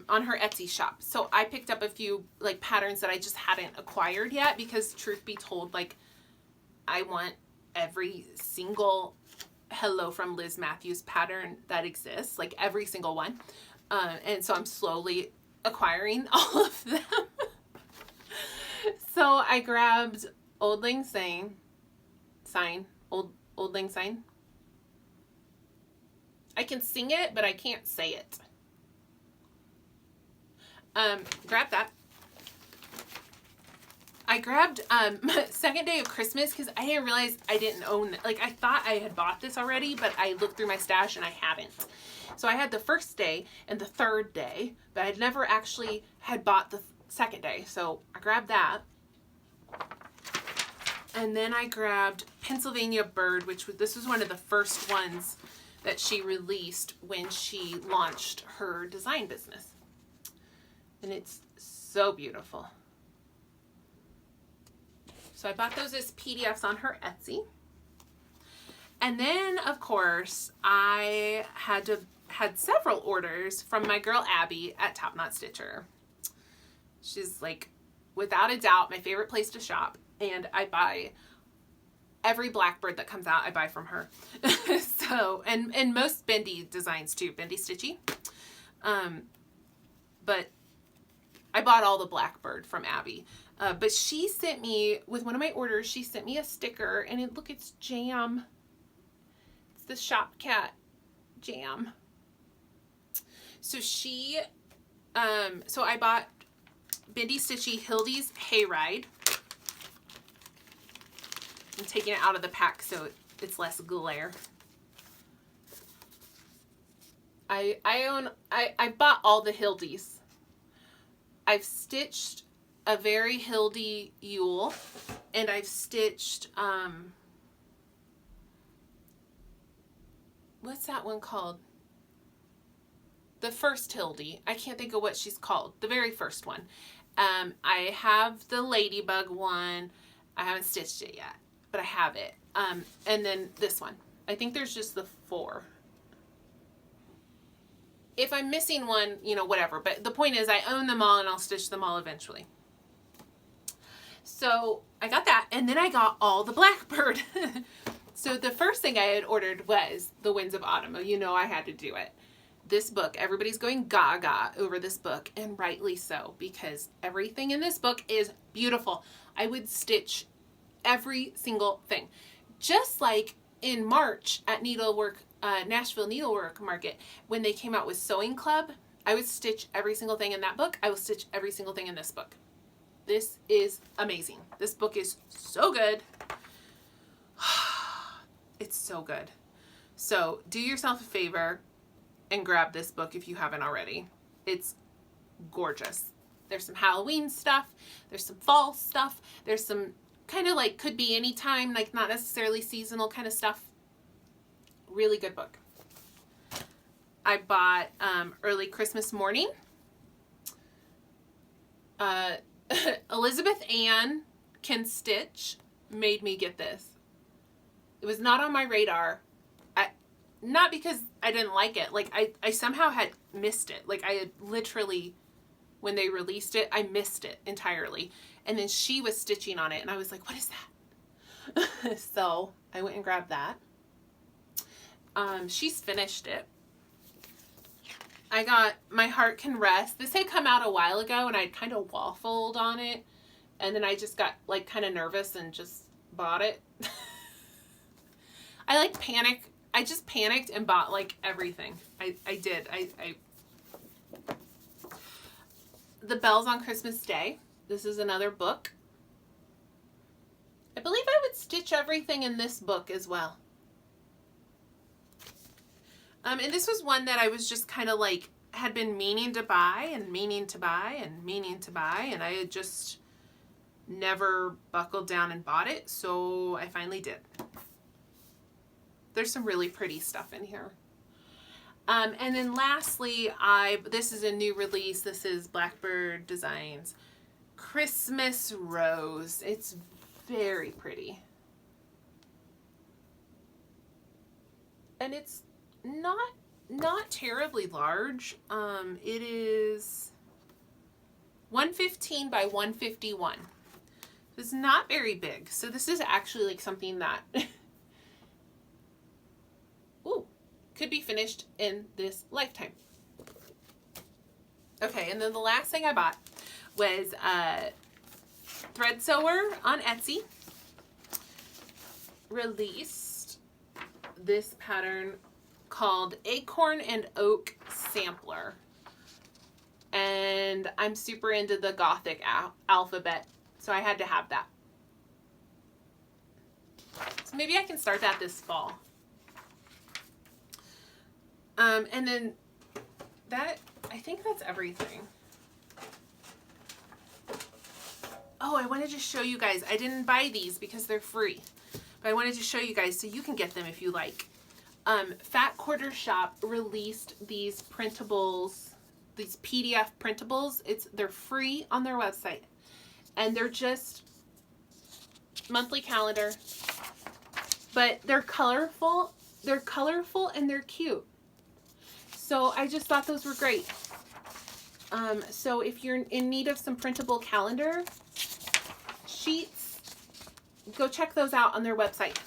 S1: On her Etsy shop. So I picked up a few like patterns that I just hadn't acquired yet because truth be told, like I want every single Hello from Liz Matthews pattern that exists, like every single one. And so I'm slowly acquiring all of them. So I grabbed Old Lang Syne. Old Lang Syne. I can sing it, but I can't say it. Grab that. I grabbed Second Day of Christmas because I didn't realize I didn't own it. Like I thought I had bought this already, but I looked through my stash and I hadn't. So I had the first day and the third day, but I'd never actually had bought the second day. So I grabbed that. And then I grabbed Pennsylvania Bird, this was one of the first ones that she released when she launched her design business. And it's so beautiful. So I bought those as PDFs on her Etsy. And then, of course, I had several orders from my girl Abby at Top Knot Stitcher. She's like, without a doubt, my favorite place to shop. And I buy every Blackbird that comes out, I buy from her. So, and most bendy designs too, bendy stitchy. But I bought all the Blackbird from Abby. But she sent me, with one of my orders, she sent me a sticker, and look, it's jam. It's the Shop Cat jam. So she, so I bought Bendy Stitchy Hildy's Hayride. I'm taking it out of the pack so it's less glare. I bought all the Hildy's. I've stitched a very Hildy Yule, and I've stitched, what's that one called? The first Hildy. I can't think of what she's called. The very first one. I have the Ladybug one. I haven't stitched it yet, but I have it. And then this one. I think there's just the 4. If I'm missing one, you know, whatever. But the point is I own them all, and I'll stitch them all eventually. So I got that, and then I got all the Blackbird. So the first thing I had ordered was The Winds of Autumn. Oh, you know I had to do it. This book, everybody's going gaga over this book, and rightly so, because everything in this book is beautiful. I would stitch every single thing. Just like in March at Nashville Needlework Market, when they came out with Sewing Club, I would stitch every single thing in that book. I will stitch every single thing in this book. This is amazing. This book is so good. It's so good. So do yourself a favor and grab this book if you haven't already. It's gorgeous. There's some Halloween stuff. There's some fall stuff. There's some kind of like could be anytime, like not necessarily seasonal kind of stuff. Really good book. I bought Early Christmas Morning. Elizabeth Ann Can Stitch made me get this. It was not on my radar. Not because I didn't like it. Like I somehow had missed it. Like I had literally, when they released it, I missed it entirely. And then she was stitching on it, and I was like, what is that? So I went and grabbed that. She's finished it. I got My Heart Can Rest. This had come out a while ago, and I kind of waffled on it. And then I just got like kind of nervous and just bought it. I like panic. I just panicked and bought like everything. I did. The Bells on Christmas Day. This is another book. I believe I would stitch everything in this book as well. And this was one that I was just kind of like, had been meaning to buy and meaning to buy and meaning to buy, and I had just never buckled down and bought it, so I finally did. There's some really pretty stuff in here. And then lastly, this is a new release. This is Blackbird Designs Christmas Rose. It's very pretty. And it's not terribly large. It is 115 by 151. It's not very big. So this is actually like something that could be finished in this lifetime. Okay, and then the last thing I bought was Thread Sewer on Etsy. Released this pattern called Acorn and Oak Sampler. And I'm super into the Gothic alphabet, so I had to have that. So maybe I can start that this fall. And then I think that's everything. Oh, I wanted to show you guys. I didn't buy these because they're free, but I wanted to show you guys so you can get them if you like. Fat Quarter Shop released these printables, these PDF printables. They're free on their website, and they're just monthly calendar, but they're colorful. They're colorful and they're cute. So I just thought those were great. So if you're in need of some printable calendar sheets, go check those out on their website.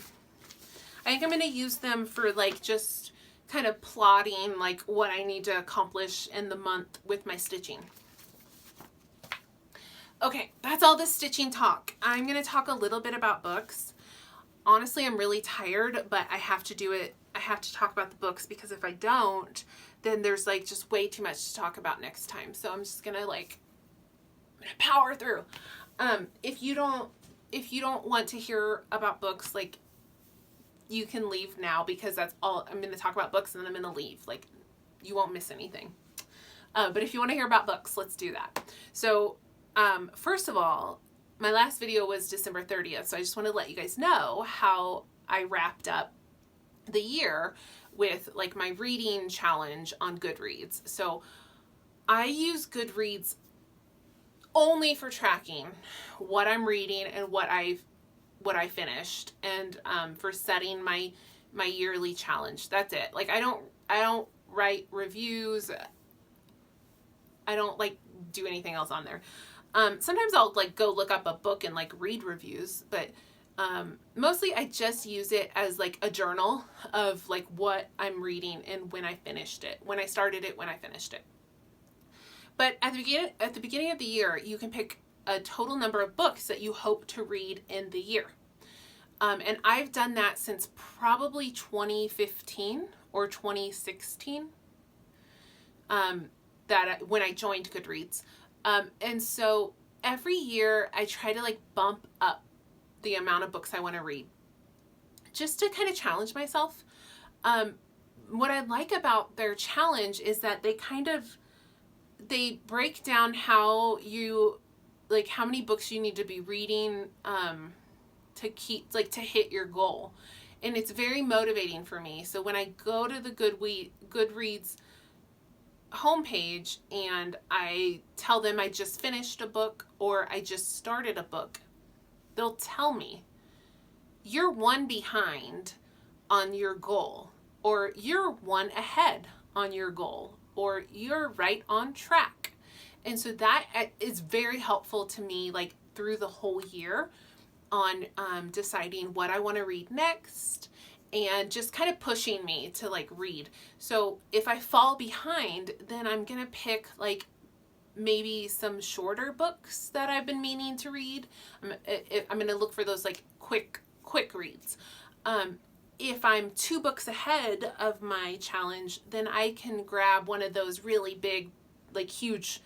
S1: I think I'm going to use them for like just kind of plotting like what I need to accomplish in the month with my stitching. Okay, that's all the stitching talk. I'm going to talk a little bit about books. Honestly, I'm really tired, but I have to do it. I have to talk about the books because if I don't, then there's like just way too much to talk about next time. So I'm just going to power through. If you don't want to hear about books, like, you can leave now because that's all I'm going to talk about. Books, and then I'm going to leave. Like, you won't miss anything. But if you want to hear about books, let's do that. So first of all, my last video was December 30th, so I just want to let you guys know how I wrapped up the year with like my reading challenge on Goodreads. So I use Goodreads only for tracking what I'm reading and what I finished, and for setting my yearly challenge. That's it. Like, I don't write reviews. I don't like do anything else on there. Sometimes I'll like go look up a book and like read reviews, but mostly I just use it as like a journal of like what I'm reading and when I finished it, when I started it, when I finished it. But at the beginning of the year, you can pick a total number of books that you hope to read in the year. And I've done that since probably 2015 or 2016, when I joined Goodreads. And so every year I try to like bump up the amount of books I want to read just to kind of challenge myself. What I like about their challenge is that they break down how many books you need to be reading, to hit your goal. And it's very motivating for me. So when I go to the Goodreads homepage and I tell them I just finished a book or I just started a book, they'll tell me, you're one behind on your goal, or you're one ahead on your goal, or you're right on track. And so that is very helpful to me, like through the whole year, on deciding what I want to read next, and just kind of pushing me to like read. So if I fall behind, then I'm going to pick like maybe some shorter books that I've been meaning to read. I'm going to look for those like quick reads. If I'm 2 books ahead of my challenge, then I can grab one of those really big, like huge,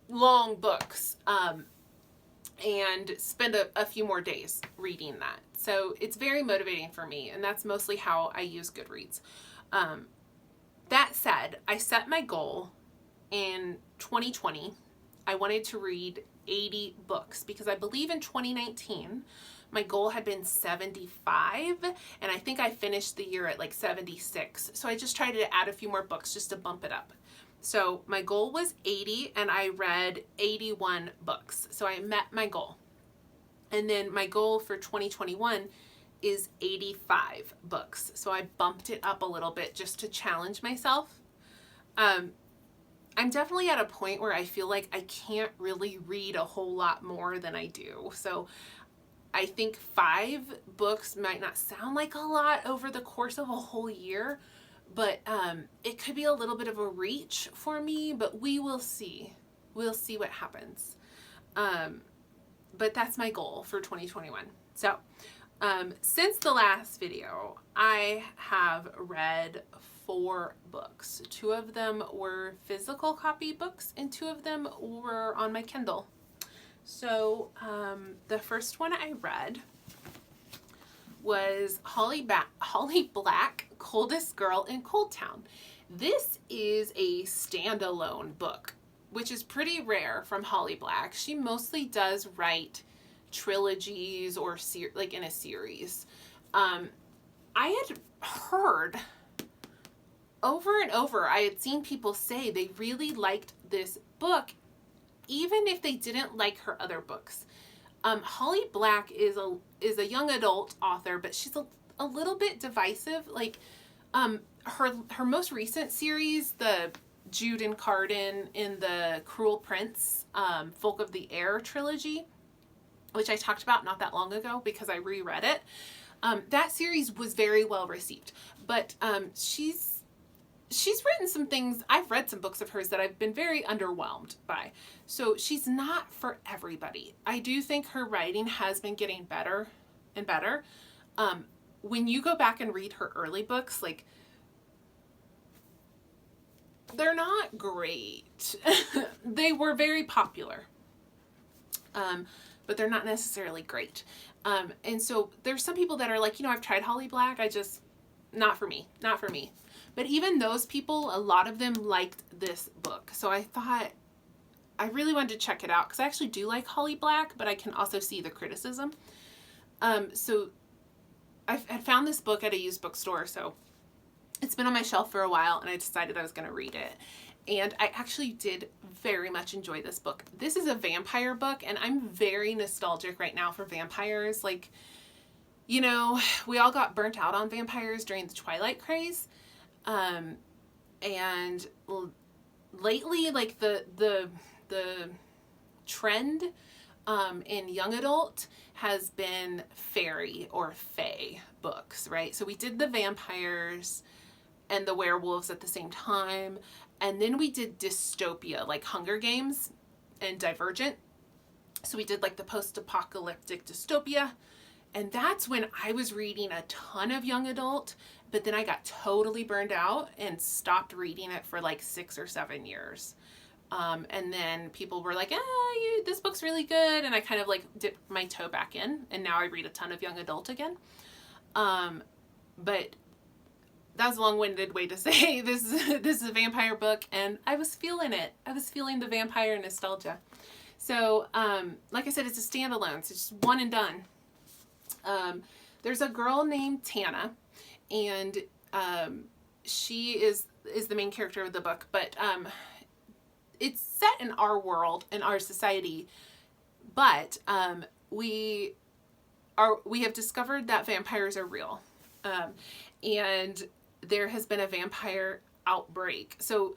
S1: long books, and spend a few more days reading that. So it's very motivating for me, and that's mostly how I use Goodreads. That said, I set my goal in 2020. I wanted to read 80 books because I believe in 2019 my goal had been 75, and I think I finished the year at like 76. So I just tried to add a few more books just to bump it up. So my goal was 80, and I read 81 books. So I met my goal. And then my goal for 2021 is 85 books. So I bumped it up a little bit just to challenge myself. I'm definitely at a point where I feel like I can't really read a whole lot more than I do. So I think 5 books might not sound like a lot over the course of a whole year, but it could be a little bit of a reach for me, but we will see. We'll see what happens. But that's my goal for 2021. So since the last video, I have read 4 books. 2 of them were physical copy books, and 2 of them were on my Kindle. So the first one I read was Holly Black, Coldest Girl in Cold Town. This is a standalone book, which is pretty rare from Holly Black. She mostly does write trilogies or like in a series. I had heard over and over, I had seen people say they really liked this book, even if they didn't like her other books. Holly Black is a young adult author, but she's a little bit divisive. Like her most recent series, the Jude and Carden in the Cruel Prince, Folk of the Air trilogy, which I talked about not that long ago because I reread it. That series was very well received, but she's she's written some things. I've read some books of hers that I've been very underwhelmed by. So she's not for everybody. I do think her writing has been getting better and better. When you go back and read her early books, like, they're not great. They were very popular, but they're not necessarily great. And so there's some people that are like, I've tried Holly Black. Not for me, not for me. But even those people, a lot of them liked this book. So I thought I really wanted to check it out because I actually do like Holly Black, but I can also see the criticism. So I had found this book at a used bookstore, so it's been on my shelf for a while, and I decided I was going to read it. And I actually did very much enjoy this book. This is a vampire book, and I'm very nostalgic right now for vampires. Like, we all got burnt out on vampires during the Twilight craze. And lately, like, the trend in young adult has been fairy or fae books, right? So we did the vampires and the werewolves at the same time, and then we did dystopia, like Hunger Games and Divergent. So we did like the post-apocalyptic dystopia, and that's when I was reading a ton of young adult, but then I got totally burned out and stopped reading it for like 6 or 7 years. And then people were like, this book's really good. And I kind of like dipped my toe back in, and now I read a ton of young adult again. But that's a long-winded way to say this is a vampire book, and I was feeling it. I was feeling the vampire nostalgia. So, like I said, it's a standalone, so it's just one and done. There's a girl named Tana, and she is the main character of the book, but it's set in our world, in our society, but we have discovered that vampires are real, and there has been a vampire outbreak. So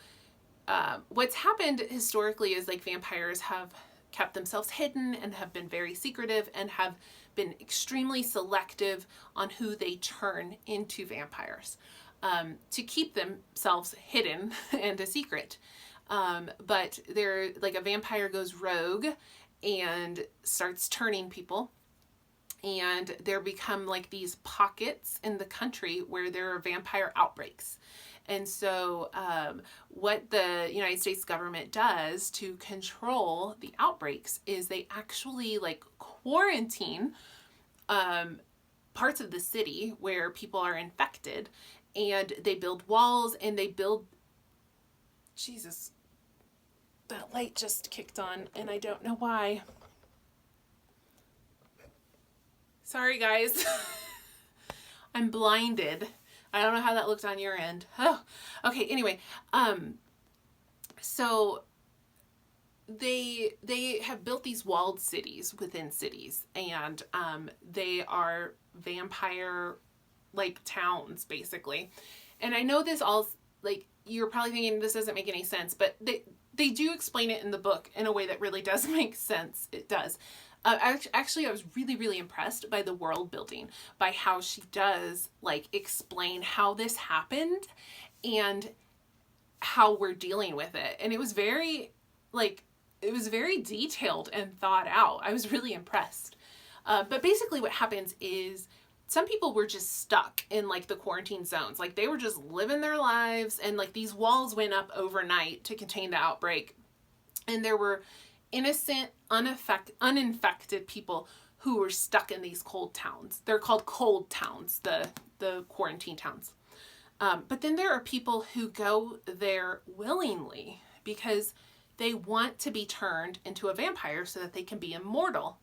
S1: what's happened historically is, like, vampires have kept themselves hidden and have been very secretive and have been extremely selective on who they turn into vampires, to keep themselves hidden and a secret. But they're like, a vampire goes rogue and starts turning people, and there become like these pockets in the country where there are vampire outbreaks. And so what the United States government does to control the outbreaks is they actually like quarantine parts of the city where people are infected, and they build walls, and they build, Jesus, that light just kicked on and I don't know why. Sorry guys. I'm blinded. I don't know how that looked on your end. Oh, okay. Anyway, so they have built these walled cities within cities, and they are vampire like towns basically. And I know this all, like, you're probably thinking this doesn't make any sense, but they do explain it in the book in a way that really does make sense. It does. Actually, I was really, really impressed by the world building, by how she does like explain how this happened and how we're dealing with it. And it was very detailed and thought out. I was really impressed. But basically what happens is some people were just stuck in like the quarantine zones. Like, they were just living their lives, and like these walls went up overnight to contain the outbreak. And there were innocent, uninfected people who were stuck in these cold towns. They're called cold towns, the quarantine towns. But then there are people who go there willingly because they want to be turned into a vampire so that they can be immortal.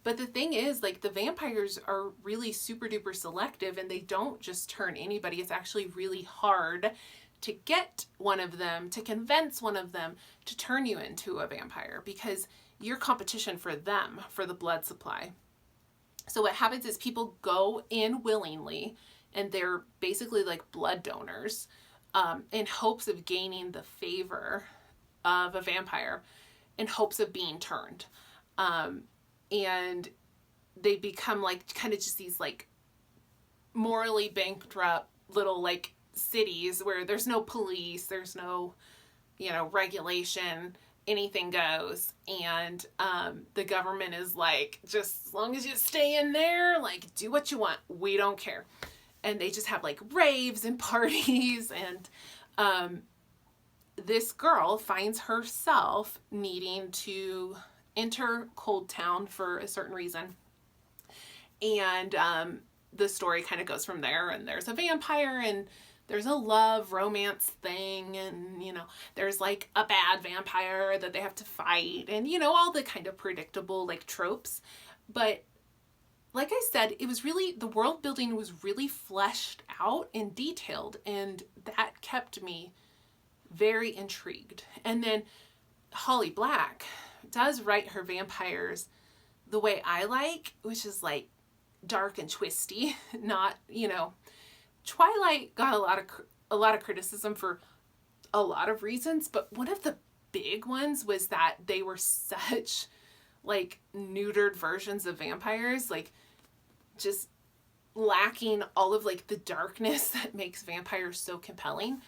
S1: But the thing is, like, the vampires are really super duper selective, and they don't just turn anybody. It's actually really hard to get one of them, to convince one of them to turn you into a vampire, because you're competition for them, for the blood supply. So what happens is people go in willingly, and they're basically like blood donors, in hopes of gaining the favor of a vampire, in hopes of being turned. And they become like kind of just these like morally bankrupt little like cities where there's no police, there's no, you know, regulation, anything goes. And the government is like, just as long as you stay in there, like, do what you want. We don't care. And they just have like raves and parties. And this girl finds herself needing to enter Cold Town for a certain reason. And the story kind of goes from there. And there's a vampire, and there's a love romance thing, and, you know, there's like a bad vampire that they have to fight, and, you know, all the kind of predictable like tropes. But like I said, it was really, the world building was really fleshed out and detailed, and that kept me very intrigued. And then Holly Black does write her vampires the way I like, which is like dark and twisty, not, you know, Twilight got a lot of criticism for a lot of reasons, but one of the big ones was that they were such like neutered versions of vampires, like just lacking all of like the darkness that makes vampires so compelling.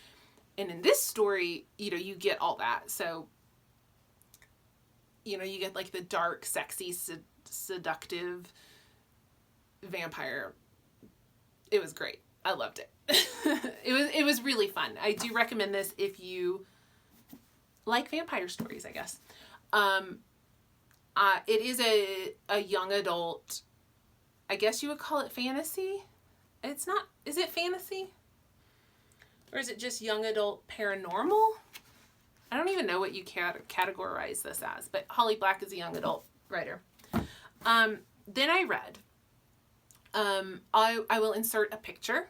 S1: And in this story, you know, you get all that. So, you know, you get like the dark, sexy, seductive vampire. It was great. I loved it. It was really fun. I do recommend this if you like vampire stories, I guess. It is a young adult, I guess you would call it fantasy. It's not, is it fantasy? Or is it just young adult paranormal? I don't even know what you categorize this as, but Holly Black is a young adult writer. Then I read, I will insert a picture.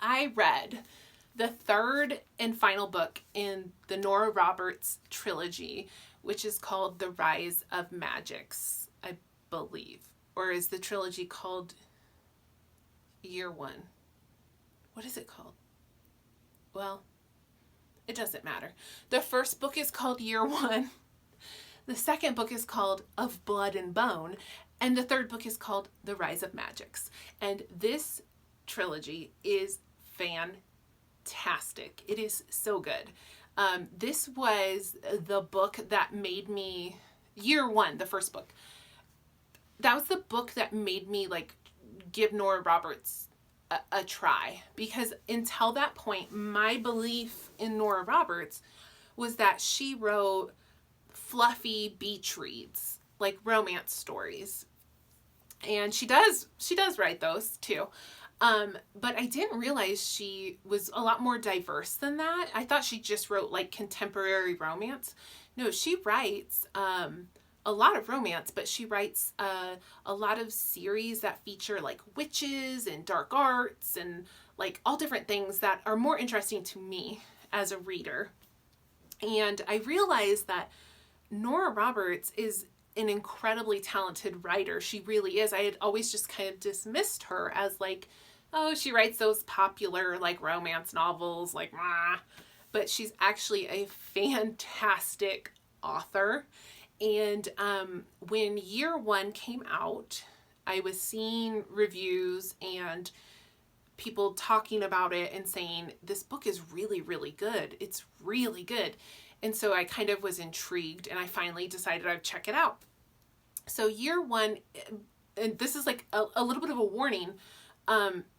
S1: I read the third and final book in the Nora Roberts trilogy, which is called The Rise of Magics, I believe. Or is the trilogy called Year One? What is it called? Well, it doesn't matter. The first book is called Year One. The second book is called Of Blood and Bone. And the third book is called The Rise of Magics. And this trilogy is fantastic. It is so good. This was the book that made me, Year One, the first book. That was the book that made me like give Nora Roberts a try, because until that point, my belief in Nora Roberts was that she wrote fluffy beach reads, like romance stories. And she does write those too. But I didn't realize she was a lot more diverse than that. I thought she just wrote like contemporary romance. No, she writes a lot of romance, but she writes a lot of series that feature like witches and dark arts and like all different things that are more interesting to me as a reader. And I realized that Nora Roberts is an incredibly talented writer. She really is. I had always just kind of dismissed her as like, oh, she writes those popular like romance novels, like, ah. But she's actually a fantastic author. And when Year One came out, I was seeing reviews and people talking about it and saying, this book is really, really good. It's really good. And so I kind of was intrigued, and I finally decided I'd check it out. So Year One, and this is like a little bit of a warning,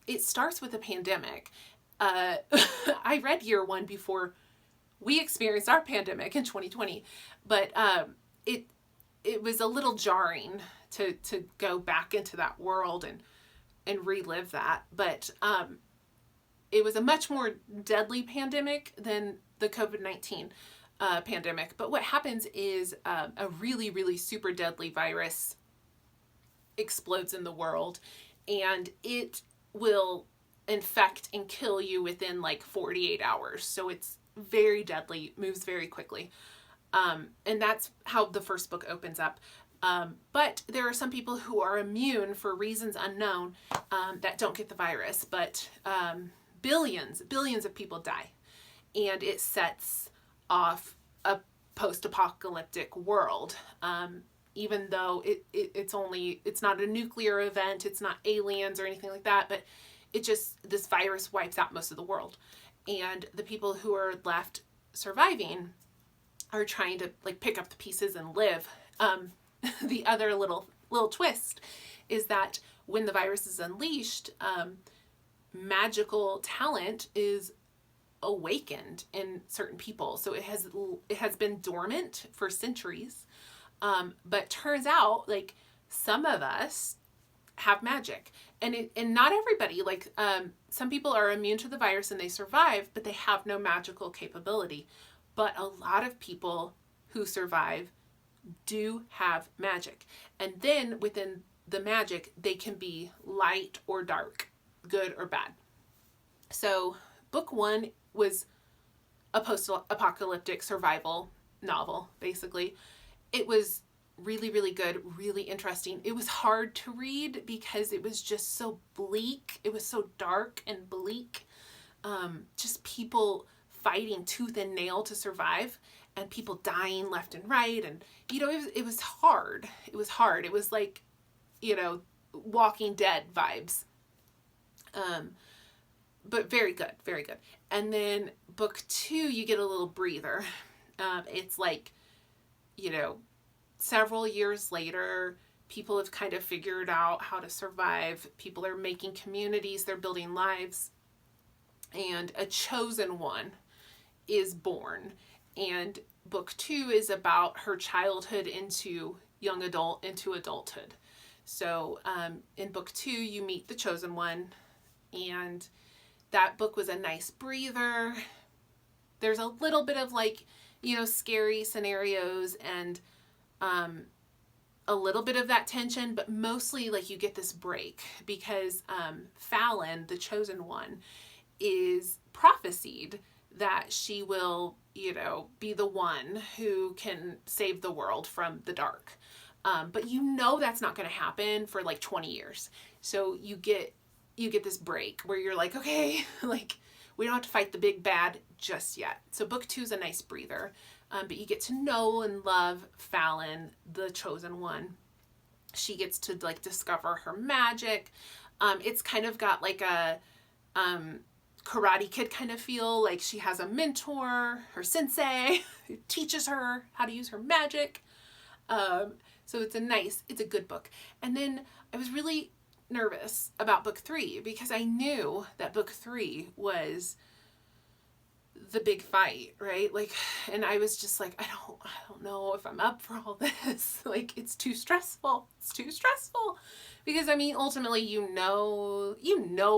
S1: it starts with a pandemic. I read Year One before we experienced our pandemic in 2020, but it was a little jarring to go back into that world and relive that. But it was a much more deadly pandemic than the COVID-19 pandemic. But what happens is a really, really super deadly virus explodes in the world, and it will infect and kill you within like 48 hours. So it's very deadly, moves very quickly. And that's how the first book opens up. But there are some people who are immune for reasons unknown that don't get the virus, but billions of people die. And it sets off a post-apocalyptic world. even though it's not a nuclear event, it's not aliens or anything like that, but this virus wipes out most of the world. And the people who are left surviving are trying to like pick up the pieces and live. The other little twist is that when the virus is unleashed, magical talent is awakened in certain people. So it has been dormant for centuries, but turns out like some of us have magic, and not everybody. Like some people are immune to the virus and they survive, but they have no magical capability. But a lot of people who survive do have magic, and then within the magic they can be light or dark, good or bad. So book 1 was a post-apocalyptic survival novel, basically. It was really, really good, really interesting. It was hard to read because it was just so bleak. It was so dark and bleak. Just people fighting tooth and nail to survive, and people dying left and right. And, you know, it was hard. It was hard. It was like, you know, Walking Dead vibes. But very good, very good. And then book 2, you get a little breather. It's like, you know, several years later, people have kind of figured out how to survive. People are making communities, they're building lives, and a chosen one is born. And book 2 is about her childhood into young adult, into adulthood. So in book 2, you meet the chosen one, and that book was a nice breather. There's a little bit of like, you know, scary scenarios and a little bit of that tension, but mostly like you get this break because Fallon, the chosen one, is prophesied that she will, you know, be the one who can save the world from the dark. But you know that's not going to happen for like 20 years. So you get this break where you're like, okay, like we don't have to fight the big bad just yet. So book 2 is a nice breather, but you get to know and love Fallon, the chosen one. She gets to like discover her magic. It's kind of got like a Karate Kid kind of feel. Like she has a mentor, her sensei, who teaches her how to use her magic. So it's a good book. And then I was really nervous about book 3 because I knew that book 3 was the big fight, right? Like, and I was just like, I don't know if I'm up for all this. Like, it's too stressful. It's too stressful. Because I mean, ultimately, you know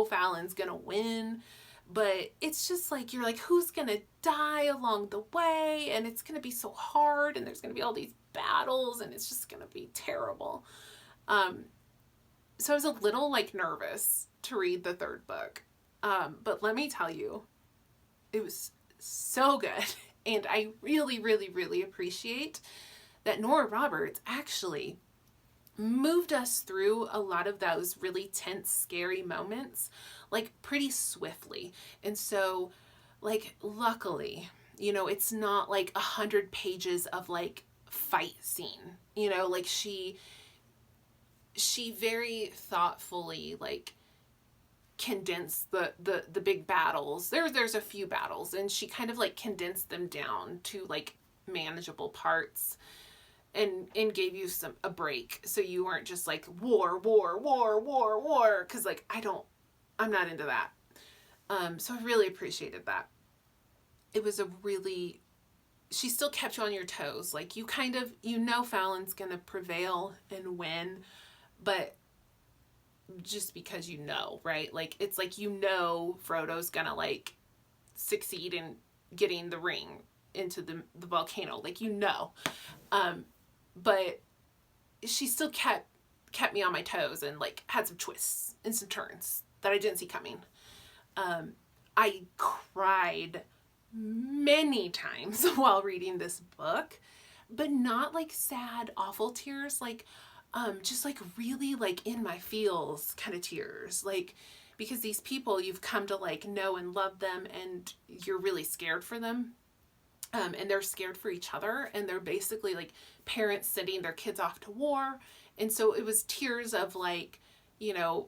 S1: Fallon's gonna win, but it's just like, you're like, who's gonna die along the way? And it's gonna be so hard, and there's gonna be all these battles, and it's just gonna be terrible. So I was a little like nervous to read the 3rd book. But let me tell you, it was so good. And I really, really, really appreciate that Nora Roberts actually moved us through a lot of those really tense, scary moments, like pretty swiftly. And so, like, luckily, you know, it's not like 100 pages of like fight scene, you know, like she very thoughtfully like condensed the big battles. There's a few battles, and she kind of like condensed them down to like manageable parts and gave you a break, so you weren't just like war, because like I'm not into that. So I really appreciated that. It was she still kept you on your toes. Like you kind of, you know, Fallon's gonna prevail and win, but just because you know, right? Like, it's like, you know, Frodo's gonna like succeed in getting the ring into the volcano, like, you know. But she still kept me on my toes and like had some twists and some turns that I didn't see coming. I cried many times while reading this book, but not like sad, awful tears, like just like really like in my feels kind of tears, like, because these people, you've come to like know and love them, and you're really scared for them. and they're scared for each other, and they're basically like parents sending their kids off to war. And so it was tears of like, you know,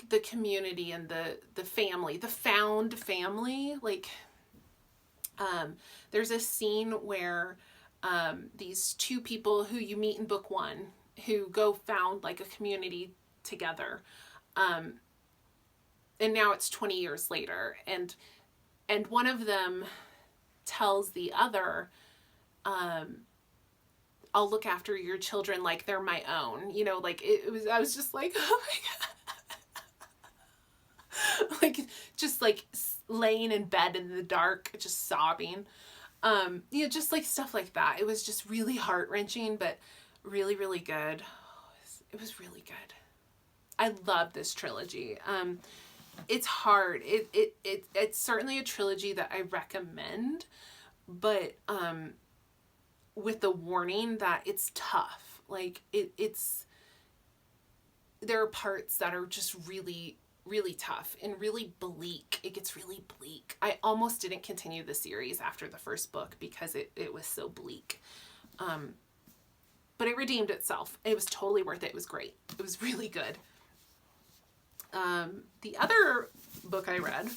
S1: the community and the family, the found family. Like, there's a scene where these two people who you meet in book 1 who go found like a community together, and now it's 20 years later, and one of them tells the other, I'll look after your children like they're my own. You know, like it was, I was just like, oh my God. Like, just like laying in bed in the dark, just sobbing. You know, just like stuff like that. It was just really heart-wrenching, but really, really good. It was really good. I love this trilogy. It's hard. It's certainly a trilogy that I recommend, but with the warning that it's tough. Like there are parts that are just really, really tough and really bleak. It gets really bleak. I almost didn't continue the series after the first book because it was so bleak. But it redeemed itself. It was totally worth it. It was great. It was really good. The other book I read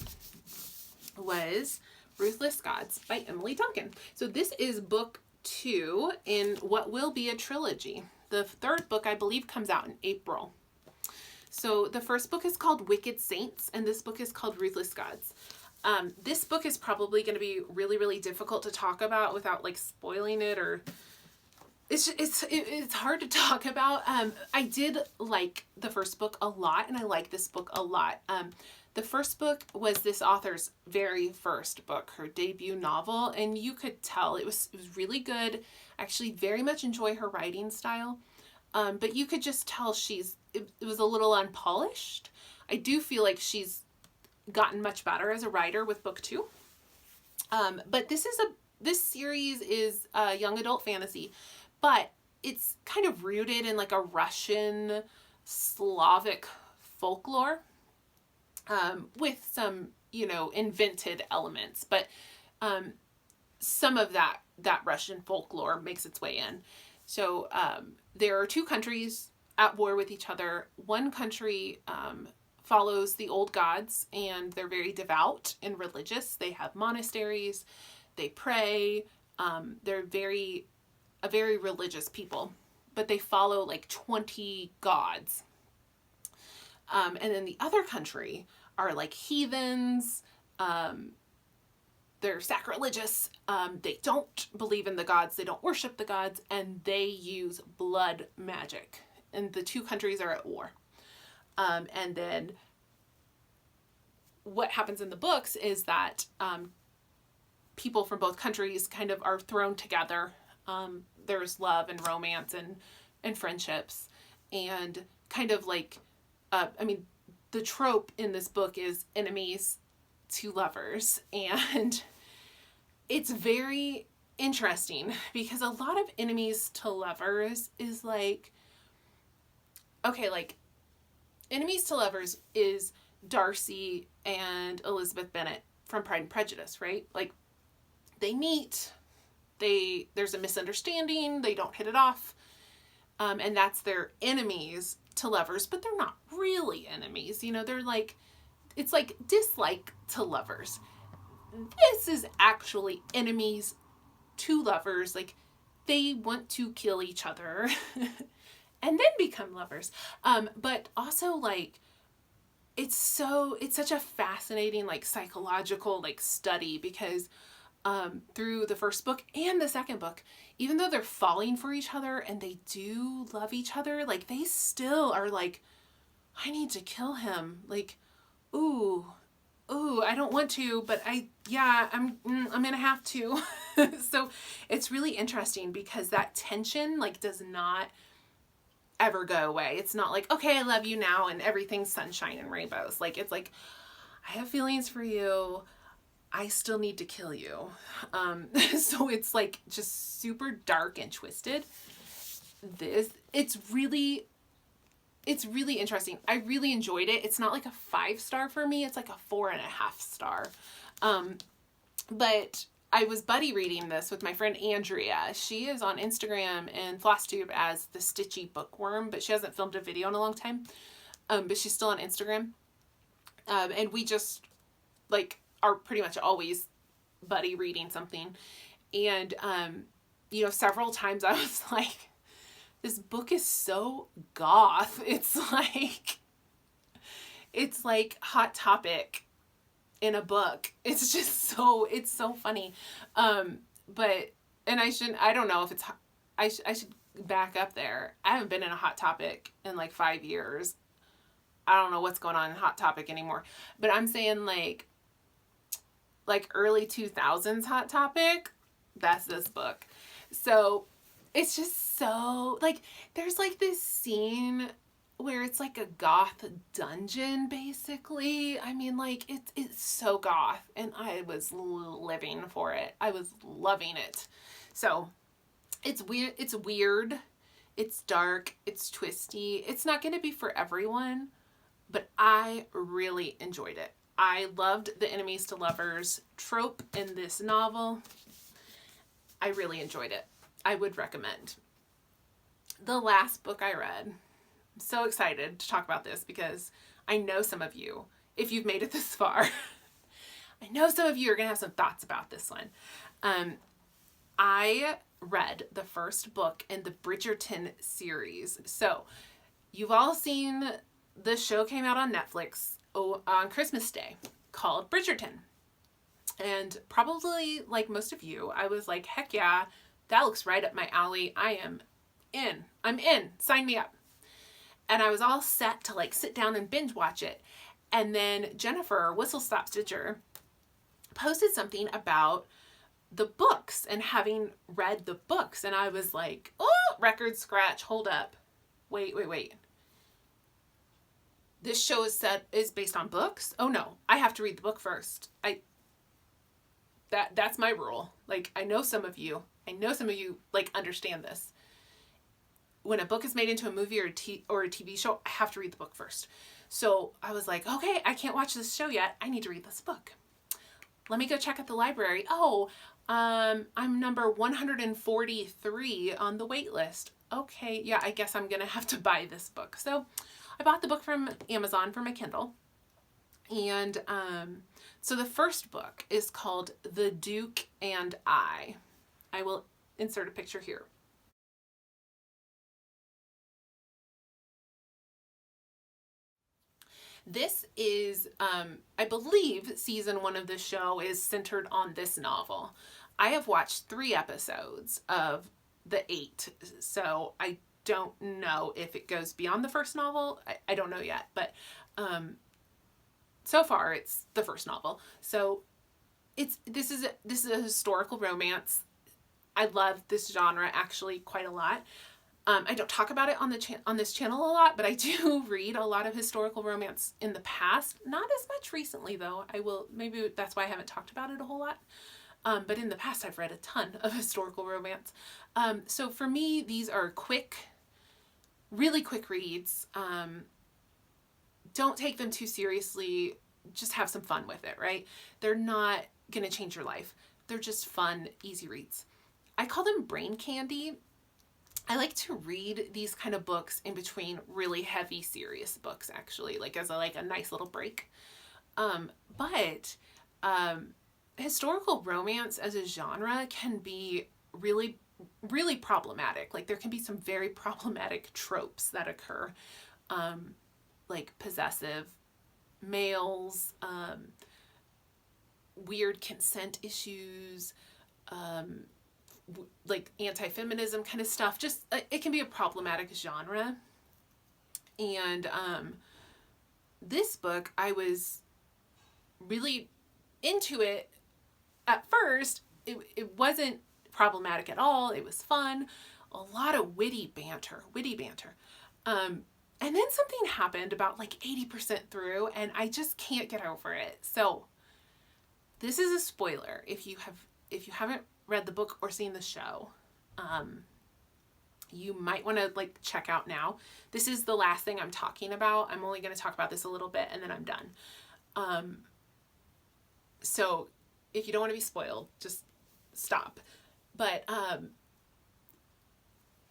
S1: was Ruthless Gods by Emily Duncan. So this is book 2 in what will be a trilogy. The third book, I believe, comes out in April. So the first book is called Wicked Saints, and this book is called Ruthless Gods. This book is probably going to be really, really difficult to talk about without like spoiling it, or it's hard to talk about. I did like the first book a lot, and I like this book a lot. The first book was this author's very first book, her debut novel, and you could tell it was really good. I actually very much enjoy her writing style, but you could just tell it was a little unpolished. I do feel like she's gotten much better as a writer with book 2. But this series is a young adult fantasy, but it's kind of rooted in like a Russian Slavic folklore, with some, you know, invented elements, but some of that Russian folklore makes its way in. So there are 2 countries at war with each other. One country follows the old gods, and they're very devout and religious. They have monasteries, they pray, they're a very religious people, but they follow like 20 gods. And then the other country are like heathens. They're sacrilegious. They don't believe in the gods. They don't worship the gods, and they use blood magic. And the 2 countries are at war. And then what happens in the books is that people from both countries kind of are thrown together. There's love and romance and friendships, and kind of like, the trope in this book is enemies to lovers, and it's very interesting because a lot of enemies to lovers is like, okay, like enemies to lovers is Darcy and Elizabeth Bennet from Pride and Prejudice, right? Like they meet, there's a misunderstanding, they don't hit it off, and that's their enemies to lovers, but they're not really enemies. You know, they're like, it's like dislike to lovers. This is actually enemies to lovers. Like they want to kill each other and then become lovers. But also like, it's such a fascinating, like psychological, like study, because through the first book and the second book, even though they're falling for each other and they do love each other, like they still are like, I need to kill him. Like, ooh, I don't want to, but I'm gonna have to. So it's really interesting because that tension like does not ever go away. It's not like, okay, I love you now and everything's sunshine and rainbows. Like, it's like, I have feelings for you. I still need to kill you. So it's like just super dark and twisted. It's really interesting. I really enjoyed it. It's not like a 5-star for me. It's like a 4.5 star. But I was buddy reading this with my friend Andrea. She is on Instagram and Flosstube as the Stitchy Bookworm, but she hasn't filmed a video in a long time. But she's still on Instagram. And we just like are pretty much always buddy reading something. And, you know, several times I was like, this book is so goth. It's like Hot Topic in a book. It's just so, it's so funny. But, and I don't know if it's, I should back up there. I haven't been in a Hot Topic in like 5 years. I don't know what's going on in Hot Topic anymore, but I'm saying like early 2000s Hot Topic, that's this book. So it's just so like, there's like this scene where it's like a goth dungeon, basically. I mean, like, it's so goth, and I was living for it. I was loving it. So it's weird, it's dark, it's twisty. It's not going to be for everyone, but I really enjoyed it. I loved the enemies to lovers trope in this novel. I really enjoyed it. I would recommend. The last book I read, I'm so excited to talk about this because I know some of you, if you've made it this far, I know some of you are going to have some thoughts about this one. I read the first book in the Bridgerton series. So you've all seen the show came out on Netflix on Christmas Day called Bridgerton. And probably like most of you, I was like, heck yeah, that looks right up my alley. I'm in. Sign me up. And I was all set to like sit down and binge watch it. And then Jennifer, Whistle Stop Stitcher, posted something about the books and having read the books. And I was like, oh, record scratch, hold up. Wait. This show is based on books? Oh no, I have to read the book first. That's my rule. Like, I know some of you like understand this. When a book is made into a movie or a TV show, I have to read the book first. So I was like, okay, I can't watch this show yet. I need to read this book. Let me go check at the library. Oh, I'm number 143 on the wait list. Okay, yeah, I guess I'm gonna have to buy this book. So I bought the book from Amazon for my Kindle. And so the first book is called The Duke and I. I will insert a picture here. This is, I believe season 1 of the show is centered on this novel. I have watched 3 episodes of the 8, so I don't know if it goes beyond the first novel. I don't know yet, but so far it's the first novel. So this is a historical romance. I love this genre actually quite a lot. I don't talk about it on this channel a lot, but I do read a lot of historical romance in the past. Not as much recently though. Maybe that's why I haven't talked about it a whole lot. But in the past I've read a ton of historical romance. So for me, these are really quick reads. Don't take them too seriously. Just have some fun with it, right? They're not gonna change your life. They're just fun, easy reads. I call them brain candy. I like to read these kind of books in between really heavy, serious books, actually, like as a nice little break. But historical romance as a genre can be really, really problematic. Like there can be some very problematic tropes that occur, like possessive males, weird consent issues, like anti-feminism kind of stuff. Just it can be a problematic genre. And this book, I was really into it at first. It wasn't problematic at all. It was fun. A lot of witty banter. And then something happened about like 80% through, and I just can't get over it. So this is a spoiler if you haven't read the book or seen the show. You might want to like check out now. This is the last thing I'm talking about. I'm only going to talk about this a little bit and then I'm done. So if you don't want to be spoiled, just stop. But,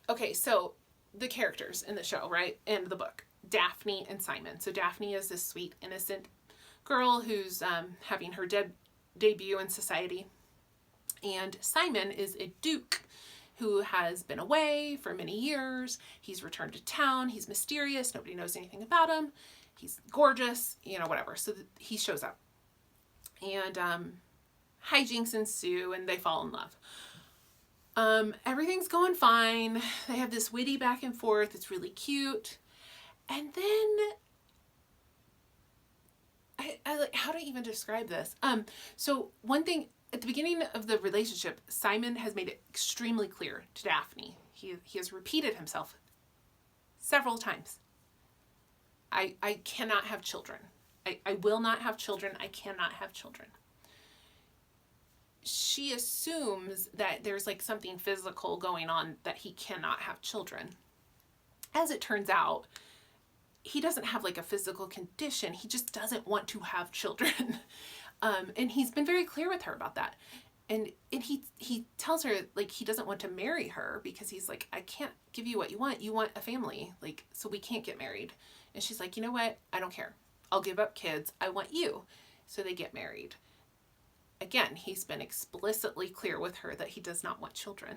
S1: okay, so the characters in the show, right? And the book, Daphne and Simon. So Daphne is this sweet, innocent girl who's having her debut in society. And Simon is a duke who has been away for many years. He's returned to town. He's mysterious. Nobody knows anything about him. He's gorgeous, you know, whatever. So he shows up. And hijinks ensue and they fall in love. Everything's going fine. They have this witty back and forth. It's really cute. And then, I like, how do I even describe this? So one thing, at the beginning of the relationship, Simon has made it extremely clear to Daphne. He has repeated himself several times. I cannot have children. I will not have children. I cannot have children. She assumes that there's like something physical going on that he cannot have children. As it turns out, he doesn't have like a physical condition. He just doesn't want to have children. And he's been very clear with her about that. And he tells her like he doesn't want to marry her because he's like, I can't give you what you want. You want a family, like, so we can't get married. And she's like, you know what? I don't care. I'll give up kids. I want you. So they get married. Again, he's been explicitly clear with her that he does not want children.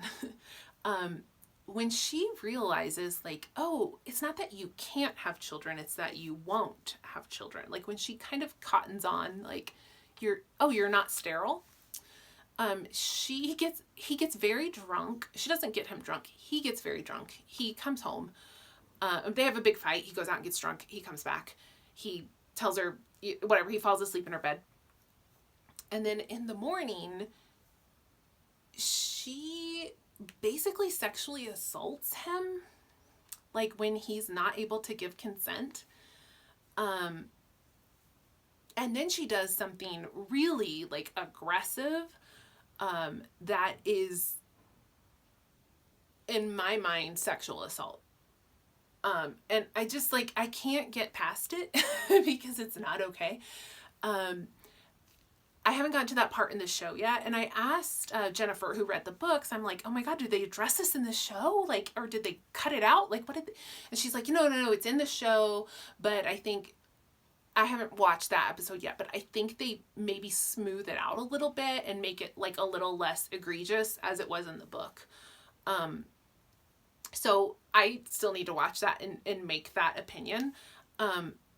S1: When she realizes like, oh, it's not that you can't have children, it's that you won't have children. Like when she kind of cottons on like, you're not sterile. He gets very drunk. She doesn't get him drunk. He gets very drunk. He comes home. They have a big fight. He goes out and gets drunk. He comes back. He tells her whatever. He falls asleep in her bed. And then in the morning, she basically sexually assaults him, like when he's not able to give consent. And then she does something really like aggressive, that is, in my mind, sexual assault. And I just like, I can't get past it because it's not okay. I haven't gotten to that part in the show yet. And I asked Jennifer, who read the books, I'm like, oh my God, did they address this in the show? Like, or did they cut it out? Like, what did they? And she's like, no, it's in the show. But I think, I haven't watched that episode yet, but I think they maybe smooth it out a little bit and make it like a little less egregious as it was in the book. So I still need to watch that and make that opinion.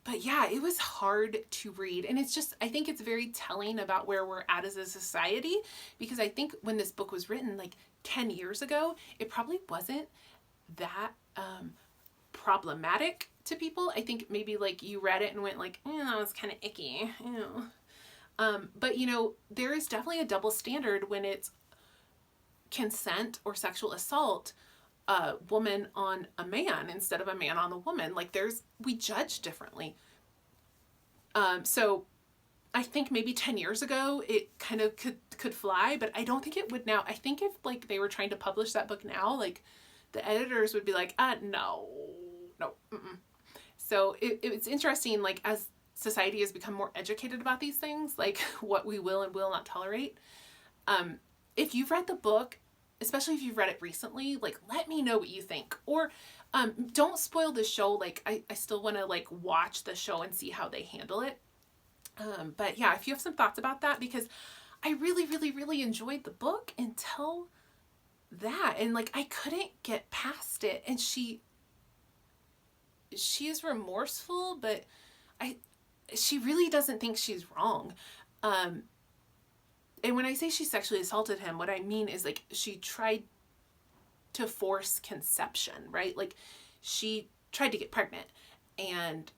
S1: But yeah, it was hard to read. And it's just, I think it's very telling about where we're at as a society, because I think when this book was written like 10 years ago, it probably wasn't that problematic to people. I think maybe like you read it and went like, that was kind of icky. But you know, there is definitely a double standard when it's consent or sexual assault, a woman on a man instead of a man on a woman. Like we judge differently. So I think maybe 10 years ago it kind of could fly, but I don't think it would now. I think if like they were trying to publish that book now, like the editors would be like, no. So it's interesting, like as society has become more educated about these things, like what we will and will not tolerate. If you've read the book, especially if you've read it recently, like let me know what you think. Or don't spoil the show. Like I still want to like watch the show and see how they handle it. But yeah, if you have some thoughts about that, because I really, really, really enjoyed the book until that. And like I couldn't get past it. And she is remorseful, but she really doesn't think she's wrong. And when I say she sexually assaulted him, what I mean is like she tried to force conception, right? Like she tried to get pregnant, and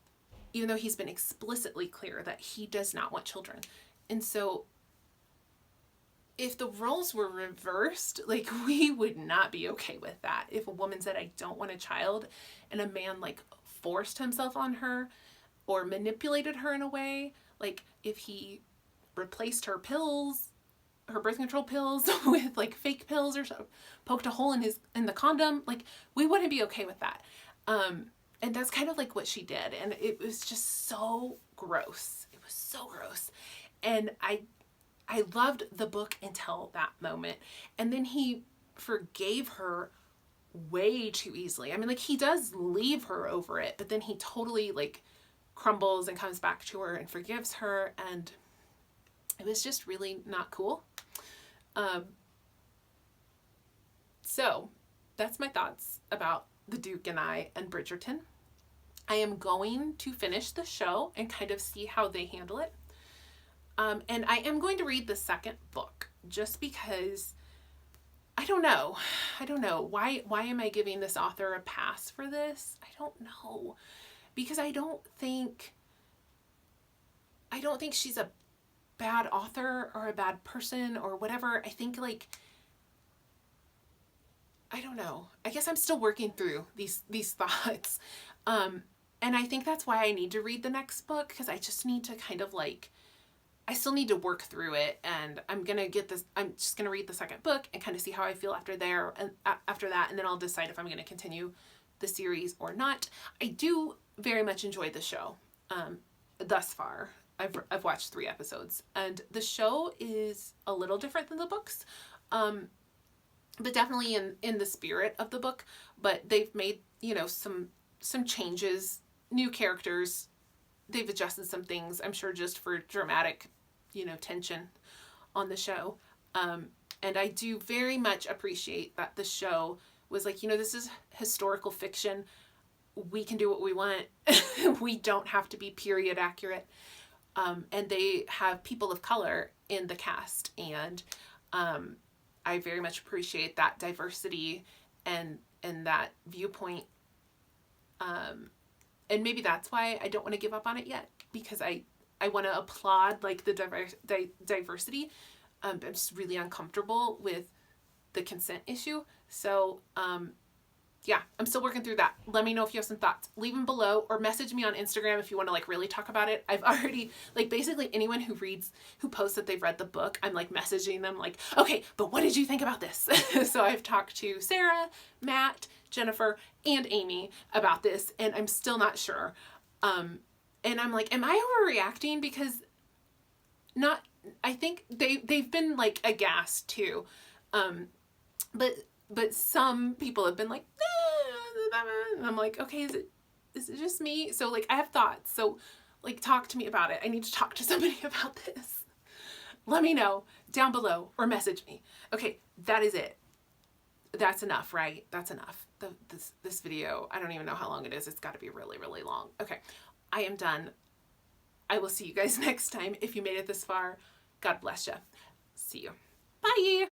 S1: even though he's been explicitly clear that he does not want children. And so if the roles were reversed, like we would not be okay with that. If a woman said, I don't want a child, and a man like forced himself on her or manipulated her in a way, like if he replaced her pills, her birth control pills with like fake pills or so, poked a hole in the condom, like we wouldn't be okay with that. And that's kind of like what she did. And it was just so gross. It was so gross. And I I loved the book until that moment. And then he forgave her way too easily. I mean, like, he does leave her over it, but then he totally like crumbles and comes back to her and forgives her. And it was just really not cool. So that's my thoughts about The Duke and I and Bridgerton. I am going to finish the show and kind of see how they handle it. And I am going to read the second book just because I don't know. Why am I giving this author a pass for this? I don't know. Because I don't think she's a bad author or a bad person or whatever. I think, like, I don't know. I guess I'm still working through these thoughts. And I think that's why I need to read the next book, because I just need to kind of like, I still need to work through it, and I'm just going to read the second book and kind of see how I feel after that, and then I'll decide if I'm going to continue the series or not. I do very much enjoy the show. Thus far, I've watched 3 episodes, and the show is a little different than the books, but definitely in the spirit of the book. But they've made, some changes, new characters. They've adjusted some things, I'm sure, just for dramatic, tension on the show. And I do very much appreciate that the show was like, this is historical fiction. We can do what we want. We don't have to be period accurate. And they have people of color in the cast. And I very much appreciate that diversity and that viewpoint. And maybe that's why I don't want to give up on it yet, because I want to applaud like the diversity. I'm just really uncomfortable with the consent issue. So, yeah, I'm still working through that. Let me know if you have some thoughts. Leave them below or message me on Instagram if you want to like really talk about it. I've already, like, basically anyone who posts that they've read the book, I'm like messaging them like, okay, but what did you think about this? So I've talked to Sarah, Matt, Jennifer, and Amy about this, and I'm still not sure. And I'm like, am I overreacting? Because I think they've been like aghast too. But some people have been like, and I'm like, okay, is it just me? So like, I have thoughts. So like, talk to me about it. I need to talk to somebody about this. Let me know down below or message me. Okay, that is it. That's enough, right? That's enough. This video, I don't even know how long it is. It's got to be really, really long. Okay, I am done. I will see you guys next time. If you made it this far, God bless you. See you. Bye.